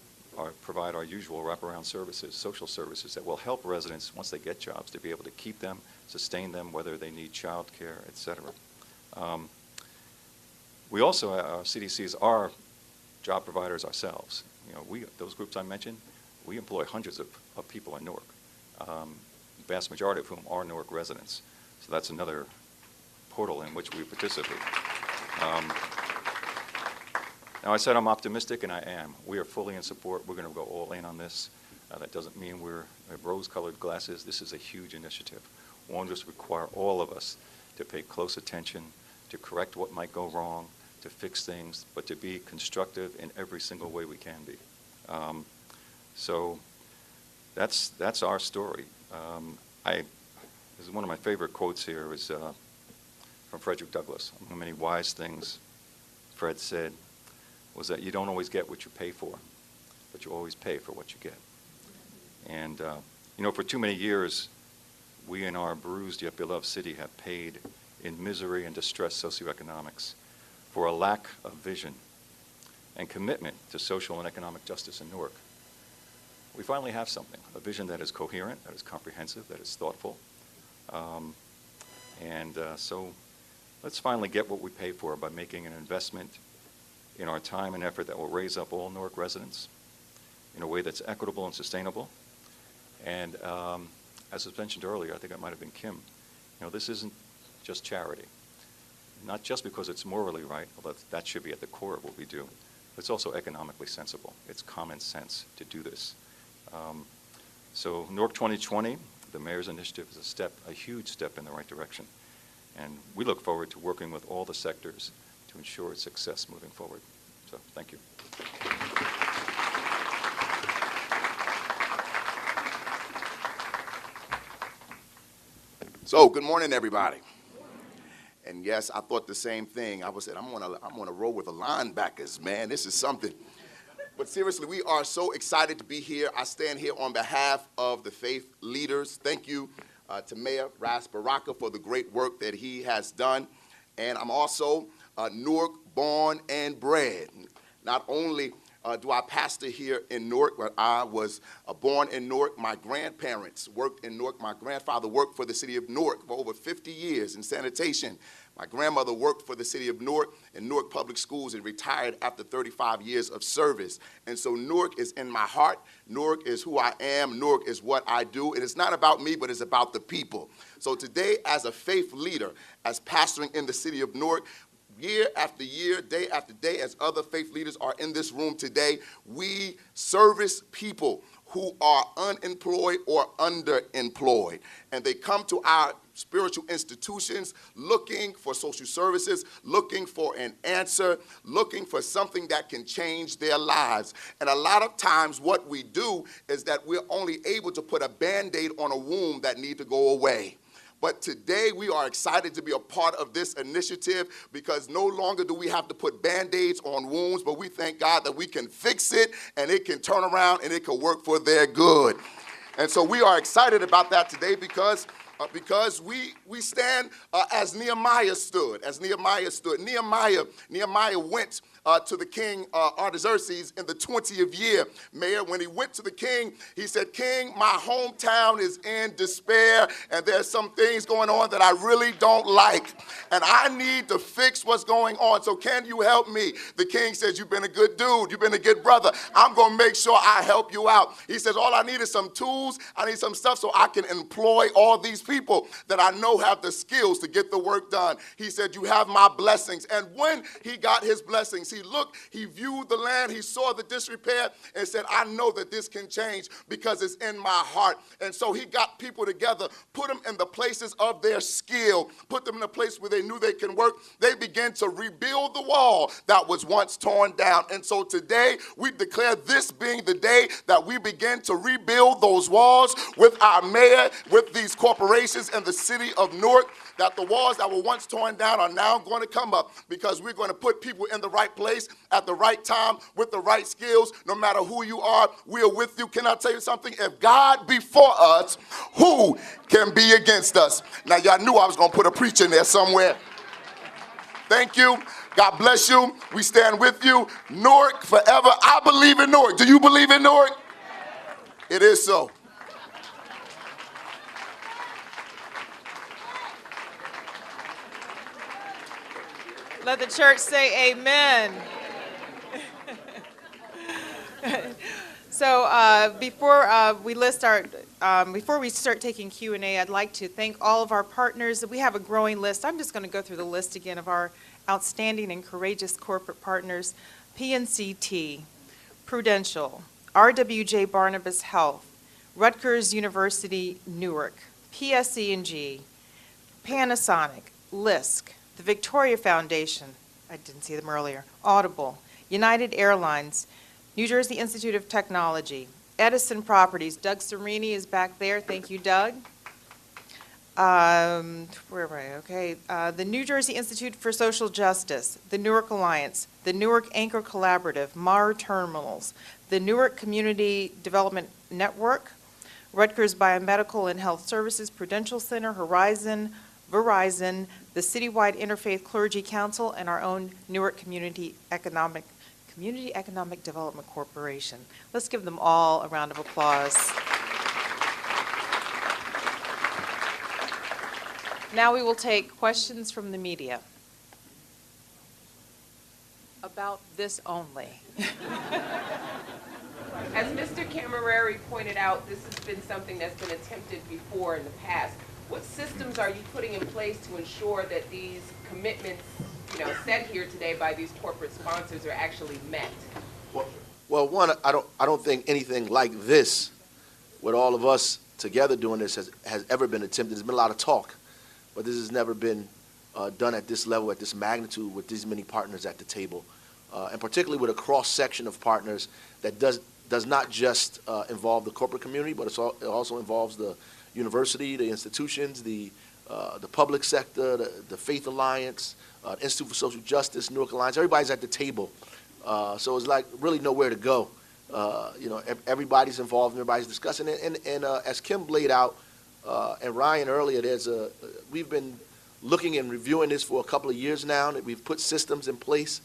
provide our usual wraparound services, social services that will help residents, once they get jobs, to be able to keep them, sustain them, whether they need child care, et cetera. We also, CDCs are job providers ourselves. Those groups I mentioned, we employ hundreds of people in Newark, vast majority of whom are Newark residents. So that's another portal in which we participate. Now, I said I'm optimistic, and I am. We are fully in support. We're going to go all in on this. That doesn't mean we have rose-colored glasses. This is a huge initiative. One just require all of us to pay close attention, to correct what might go wrong, to fix things, but to be constructive in every single way we can be. So that's our story. This is one of my favorite quotes here is from Frederick Douglass. One of the many wise things Fred said was that you don't always get what you pay for, but you always pay for what you get. And, for too many years, we in our bruised yet beloved city have paid in misery and distress socioeconomics for a lack of vision and commitment to social and economic justice in Newark. We finally have something, a vision that is coherent, that is comprehensive, that is thoughtful. So let's finally get what we pay for by making an investment in our time and effort that will raise up all Newark residents in a way that's equitable and sustainable. And as was mentioned earlier, I think it might have been Kim, this isn't just charity. Not just because it's morally right, although that should be at the core of what we do, but it's also economically sensible. It's common sense to do this. So Newark 2020, the Mayor's Initiative, is a huge step in the right direction. And we look forward to working with all the sectors to ensure its success moving forward. So thank you. So, good morning, everybody. And yes, I thought the same thing. I said, I'm gonna roll with the linebackers, man. This is something. But seriously, we are so excited to be here. I stand here on behalf of the faith leaders. Thank you to Mayor Ras Baraka for the great work that he has done. And I'm also Newark born and bred. Not only do I pastor here in Newark, but I was born in Newark. My grandparents worked in Newark. My grandfather worked for the city of Newark for over 50 years in sanitation. My grandmother worked for the city of Newark in Newark Public Schools and retired after 35 years of service. And so Newark is in my heart. Newark is who I am. Newark is what I do. And it's not about me, but it's about the people. So today, as a faith leader, as pastoring in the city of Newark, year after year, day after day, as other faith leaders are in this room today, we service people who are unemployed or underemployed. And they come to our spiritual institutions looking for social services, looking for an answer, looking for something that can change their lives. And a lot of times what we do is that we're only able to put a Band-Aid on a wound that needs to go away. But today we are excited to be a part of this initiative because no longer do we have to put Band-Aids on wounds, but we thank God that we can fix it and it can turn around and it can work for their good. And so we are excited about that today because we stand as Nehemiah stood. Nehemiah went to the king Artaxerxes in the 20th year, Mayor. When he went to the king, he said, "King, my hometown is in despair, and there's some things going on that I really don't like, and I need to fix what's going on. So can you help me?" The king says, "You've been a good dude. You've been a good brother. I'm going to make sure I help you out." He says, "All I need is some tools. I need some stuff so I can employ all these people that I know have the skills to get the work done." He said, "You have my blessings." And when he got his blessings, he looked, he viewed the land, he saw the disrepair, and said, "I know that this can change because it's in my heart." And so he got people together, put them in the places of their skill, put them in a place where they knew they can work. They began to rebuild the wall that was once torn down. And so today we declare this being the day that we begin to rebuild those walls with our mayor, with these corporations and the city of Newark, that the walls that were once torn down are now going to come up because we're going to put people in the right place at the right time with the right skills. No matter who you are, we are with you. Can I tell you something? If God be for us, who can be against us? Now, y'all knew I was going to put a preacher in there somewhere. Thank you. God bless you. We stand with you. Newark forever. I believe in Newark. Do you believe in Newark? It is so. Let the church say amen. So before we start taking Q&A, I'd like to thank all of our partners. We have a growing list. I'm just going to go through the list again of our outstanding and courageous corporate partners: PNCT, Prudential, RWJ Barnabas Health, Rutgers University, Newark, PSE&G, Panasonic, Lisk, the Victoria Foundation, I didn't see them earlier, Audible, United Airlines, New Jersey Institute of Technology, Edison Properties. Doug Serini is back there. Thank you, Doug. Where am I? Okay. The New Jersey Institute for Social Justice, the Newark Alliance, the Newark Anchor Collaborative, MAR Terminals, the Newark Community Development Network, Rutgers Biomedical and Health Services, Prudential Center, Horizon, Verizon, the Citywide Interfaith Clergy Council, and our own Newark Community Economic Development Corporation. Let's give them all a round of applause. Now we will take questions from the media about this only. As Mr. Camerari pointed out, this has been something that's been attempted before in the past. What systems are you putting in place to ensure that these commitments, set here today by these corporate sponsors are actually met? Well, one, I don't think anything like this, with all of us together doing this, has ever been attempted. There's been a lot of talk, but this has never been done at this level, at this magnitude, with these many partners at the table, and particularly with a cross-section of partners that does not just involve the corporate community, but it also involves the university, the institutions, the public sector, the Faith Alliance, Institute for Social Justice, Newark Alliance. Everybody's at the table, so it's like really nowhere to go. Everybody's involved, and everybody's discussing it. And as Kim laid out, and Ryan earlier, we've been looking and reviewing this for a couple of years now. That we've put systems in place.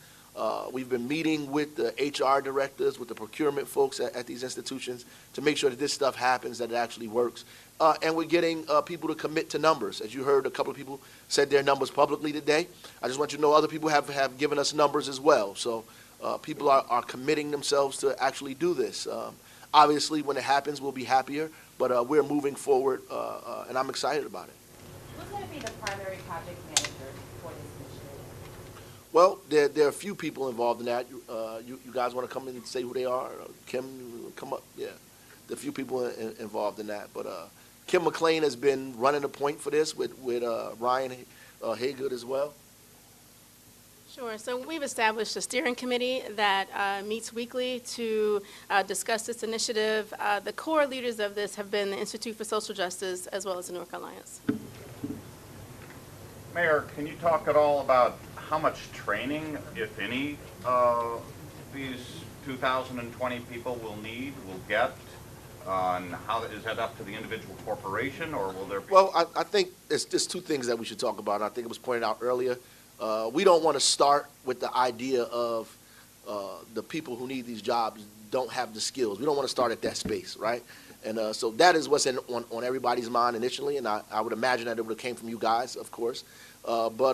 We've been meeting with the HR directors, with the procurement folks at these institutions to make sure that this stuff happens, that it actually works. And we're getting people to commit to numbers. As you heard, a couple of people said their numbers publicly today. I just want you to know other people have given us numbers as well. So people are committing themselves to actually do this. Obviously, when it happens, we'll be happier, but we're moving forward, and I'm excited about it. Who's going to be the primary project manager for this initiative? Well, there are a few people involved in that. You guys want to come in and say who they are? Kim, come up. Yeah, there are a few people involved in that. But Kim McLean has been running the point for this with Ryan Haygood as well. Sure. So we've established a steering committee that meets weekly to discuss this initiative. The core leaders of this have been the Institute for Social Justice as well as the Newark Alliance. Mayor, can you talk at all about how much training, if any, these 2,020 people will get on how is that up to the individual corporation, or will there be? Well, I think there's two things that we should talk about. And I think it was pointed out earlier. We don't want to start with the idea of the people who need these jobs don't have the skills. We don't want to start at that space, right? And so that is what's on everybody's mind initially, and I would imagine that it would have came from you guys, of course. But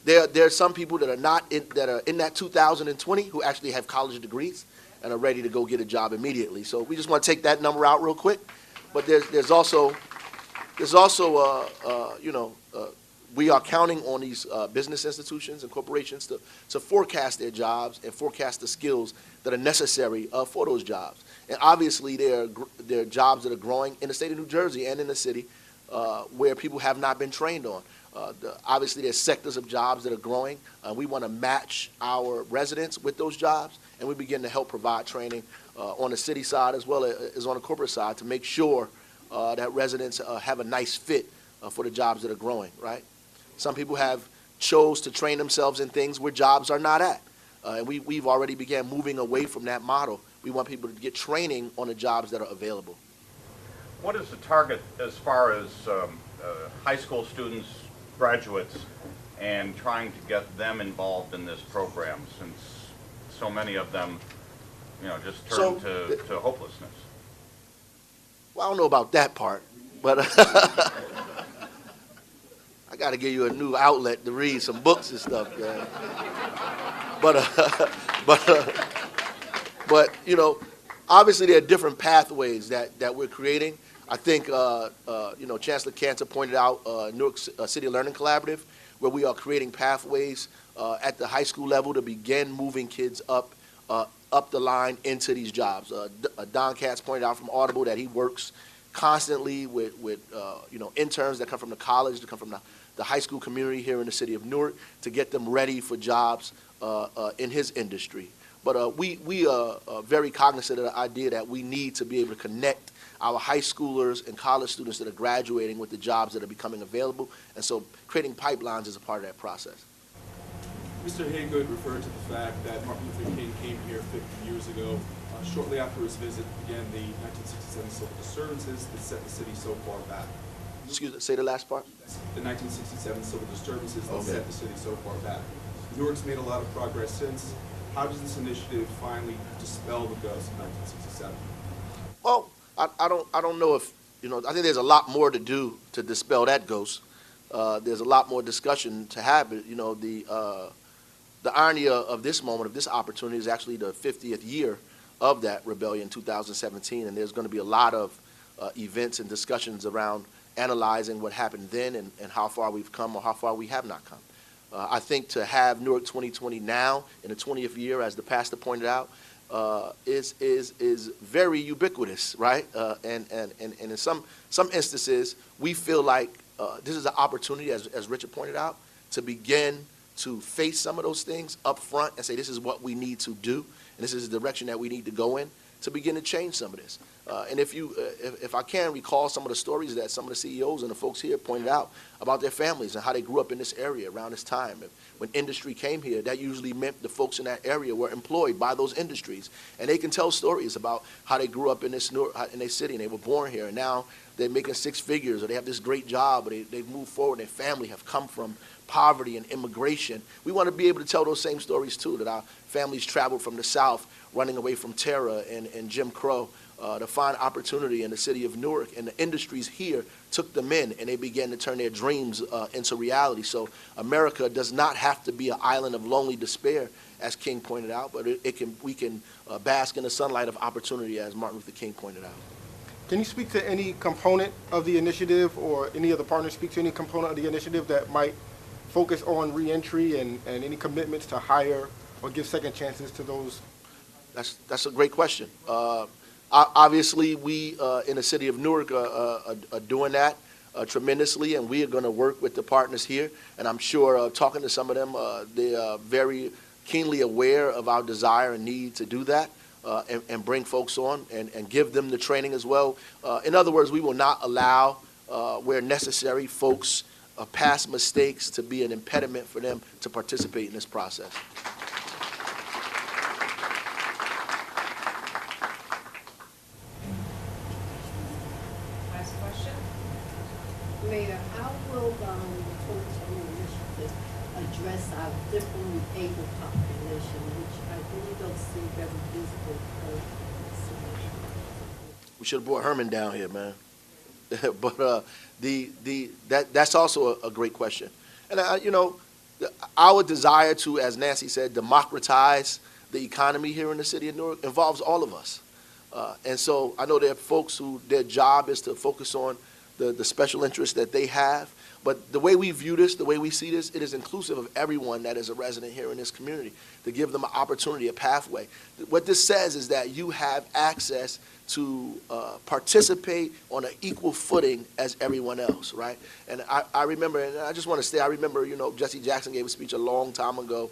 there are some people that are in that 2020 who actually have college degrees and are ready to go get a job immediately. So we just want to take that number out real quick. But there's also we are counting on these business institutions and corporations to forecast their jobs and forecast the skills that are necessary for those jobs. And obviously, there are jobs that are growing in the state of New Jersey and in the city where people have not been trained on. Obviously, there's sectors of jobs that are growing. We want to match our residents with those jobs, and we begin to help provide training on the city side as well as on the corporate side to make sure that residents have a nice fit for the jobs that are growing, right? Some people have chose to train themselves in things where jobs are not at. And we've already began moving away from that model. We want people to get training on the jobs that are available. What is the target as far as high school students, graduates, and trying to get them involved in this program, since so many of them, just turn to hopelessness? Well, I don't know about that part, but I got to give you a new outlet to read some books and stuff, man. But obviously there are different pathways that we're creating. I think Chancellor Cantor pointed out Newark City Learning Collaborative, where we are creating pathways at the high school level to begin moving kids up up the line into these jobs. Don Katz pointed out from Audible that he works constantly with interns that come from the college, that come from the high school community here in the city of Newark to get them ready for jobs in his industry. But we are very cognizant of the idea that we need to be able to connect our high schoolers and college students that are graduating with the jobs that are becoming available, and so creating pipelines is a part of that process. Mr. Haygood referred to the fact that Martin Luther King came here 50 years ago. Shortly after his visit began the 1967 civil disturbances that set the city so far back. Excuse me, say the last part? The 1967 civil disturbances that Okay. set the city so far back. Newark's made a lot of progress since. How does this initiative finally dispel the ghost of 1967? Well, I don't know if, I think there's a lot more to do to dispel that ghost. There's a lot more discussion to have. The irony of this moment, of this opportunity, is actually the 50th year of that rebellion, 2017, and there's going to be a lot of events and discussions around analyzing what happened then and how far we've come or how far we have not come. I think to have Newark 2020 now, in the 20th year, as the pastor pointed out, is very ubiquitous, right? And in some instances, we feel like this is an opportunity, as Richard pointed out, to begin to face some of those things up front and say this is what we need to do, and this is the direction that we need to go in to begin to change some of this. And if I can recall some of the stories that some of the CEOs and the folks here pointed out about their families and how they grew up in this area around this time. When industry came here, that usually meant the folks in that area were employed by those industries. And they can tell stories about how they grew up in their city and they were born here. And now they're making six figures, or they have this great job, or they've moved forward, and their family have come from poverty and immigration. We want to be able to tell those same stories too, that our families traveled from the South, running away from terror and Jim Crow, to find opportunity in the city of Newark, and the industries here took them in, and they began to turn their dreams into reality. So America does not have to be an island of lonely despair, as King pointed out, but we can bask in the sunlight of opportunity, as Martin Luther King pointed out. Can you speak to any component of the initiative, or any of the partners speak to any component of the initiative that might focus on reentry and any commitments to hire or give second chances to those? That's a great question. Obviously, we in the city of Newark are doing that tremendously, and we are going to work with the partners here. And I'm sure talking to some of them, they are very keenly aware of our desire and need to do that and bring folks on and give them the training as well. In other words, we will not allow, where necessary, folks' past mistakes to be an impediment for them to participate in this process. Mayor, how will the 2020 initiative address our differently able population, which I really don't see very visible We should have brought Herman down here, man. But that's also a great question. And our desire to, as Nancy said, democratize the economy here in the city of Newark involves all of us. And so I know there are folks who their job is to focus on the special interests that they have. But the way we view this, the way we see this, it is inclusive of everyone that is a resident here in this community, to give them an opportunity, a pathway. What this says is that you have access to participate on an equal footing as everyone else, right? And I remember, and I just want to say, I remember, Jesse Jackson gave a speech a long time ago,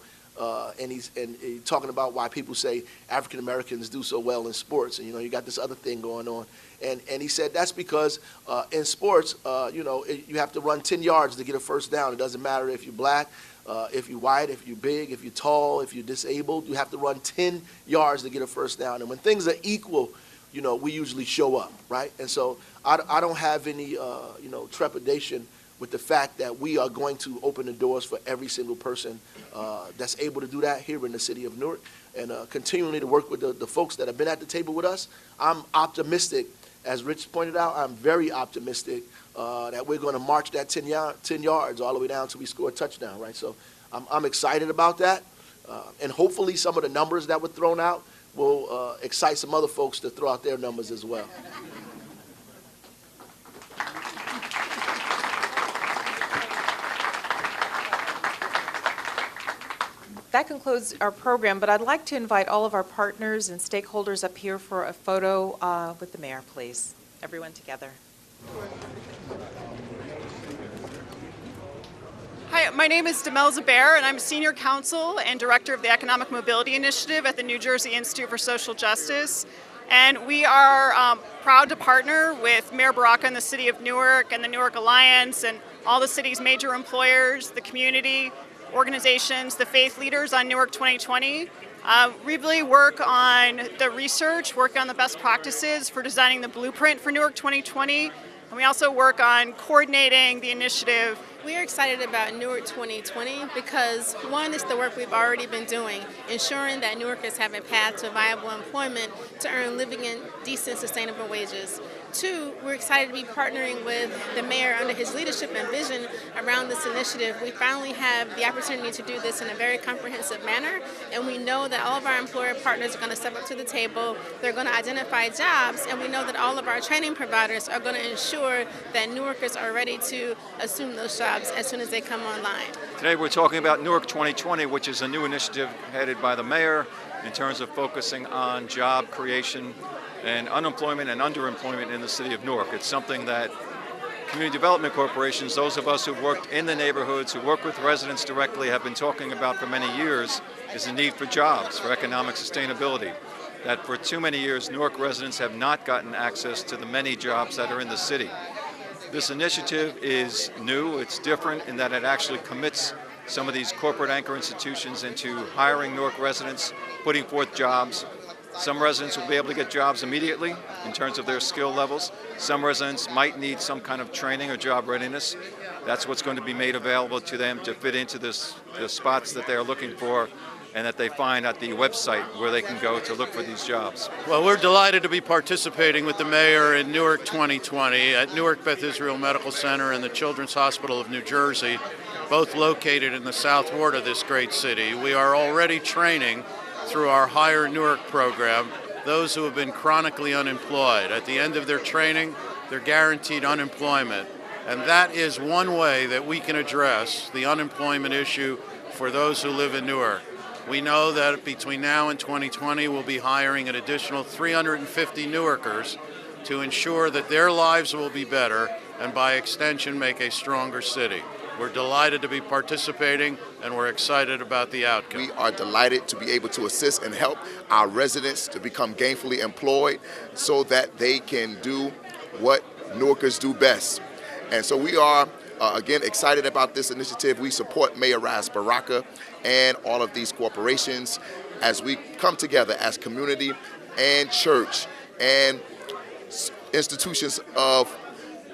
and he's talking about why people say African Americans do so well in sports, and you got this other thing going on. And he said that's because in sports, you have to run 10 yards to get a first down. It doesn't matter if you're black, if you're white, if you're big, if you're tall, if you're disabled. You have to run 10 yards to get a first down. And when things are equal, we usually show up, right? And so I don't have any, trepidation with the fact that we are going to open the doors for every single person that's able to do that here in the city of Newark, and continually to work with the folks that have been at the table with us. I'm optimistic. As Rich pointed out, I'm very optimistic that we're going to march that 10 yards all the way down until we score a touchdown, right? So I'm excited about that. And hopefully some of the numbers that were thrown out will excite some other folks to throw out their numbers as well. That concludes our program, but I'd like to invite all of our partners and stakeholders up here for a photo with the mayor, please. Everyone together. Hi, my name is Demelza Bear, and I'm Senior Counsel and Director of the Economic Mobility Initiative at the New Jersey Institute for Social Justice. And we are proud to partner with Mayor Baraka and the City of Newark and the Newark Alliance and all the city's major employers, the community organizations, the faith leaders on Newark 2020. We really work on the research, work on the best practices for designing the blueprint for Newark 2020. And we also work on coordinating the initiative. We are excited about Newark 2020 because, one, it's the work we've already been doing, ensuring that Newarkers have a path to viable employment to earn living and decent, sustainable wages. Two, we're excited to be partnering with the mayor under his leadership and vision around this initiative. We finally have the opportunity to do this in a very comprehensive manner, and we know that all of our employer partners are going to step up to the table. They're going to identify jobs, and we know that all of our training providers are going to ensure that Newarkers are ready to assume those jobs as soon as they come online. Today we're talking about Newark 2020, which is a new initiative headed by the mayor in terms of focusing on job creation and unemployment and underemployment in the city of Newark. It's something that community development corporations, those of us who've worked in the neighborhoods, who work with residents directly, have been talking about for many years, is the need for jobs, for economic sustainability. That for too many years, Newark residents have not gotten access to the many jobs that are in the city. This initiative is new. It's different in that it actually commits some of these corporate anchor institutions into hiring Newark residents, putting forth jobs. Some residents will be able to get jobs immediately in terms of their skill levels. Some residents might need some kind of training or job readiness. That's what's going to be made available to them to fit into the spots that they're looking for and that they find at the website where they can go to look for these jobs. Well, we're delighted to be participating with the mayor in Newark 2020 at Newark Beth Israel Medical Center and the Children's Hospital of New Jersey, both located in the South Ward of this great city. We are already training through our Hire Newark program those who have been chronically unemployed. At the end of their training, they're guaranteed unemployment. And that is one way that we can address the unemployment issue for those who live in Newark. We know that between now and 2020, we'll be hiring an additional 350 Newarkers to ensure that their lives will be better and by extension make a stronger city. We're delighted to be participating, and we're excited about the outcome. We are delighted to be able to assist and help our residents to become gainfully employed so that they can do what Newarkers do best. And so we are, again, excited about this initiative. We support Mayor Ras Baraka and all of these corporations as we come together as community and church and institutions of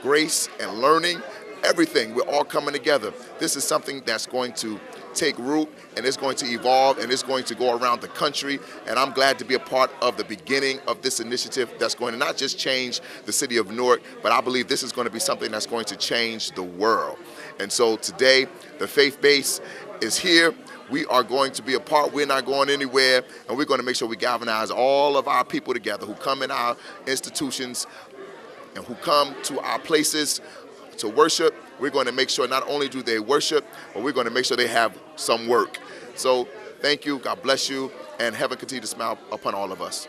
grace and learning. Everything, we're all coming together. This is something that's going to take root and it's going to evolve and it's going to go around the country. And I'm glad to be a part of the beginning of this initiative that's going to not just change the city of Newark, but I believe this is going to be something that's going to change the world. And so today, the faith base is here. We are going to be a part. We're not going anywhere. And we're going to make sure we galvanize all of our people together who come in our institutions and who come to our places to worship. We're going to make sure not only do they worship, but we're going to make sure they have some work. So thank you, God bless you, and heaven continue to smile upon all of us.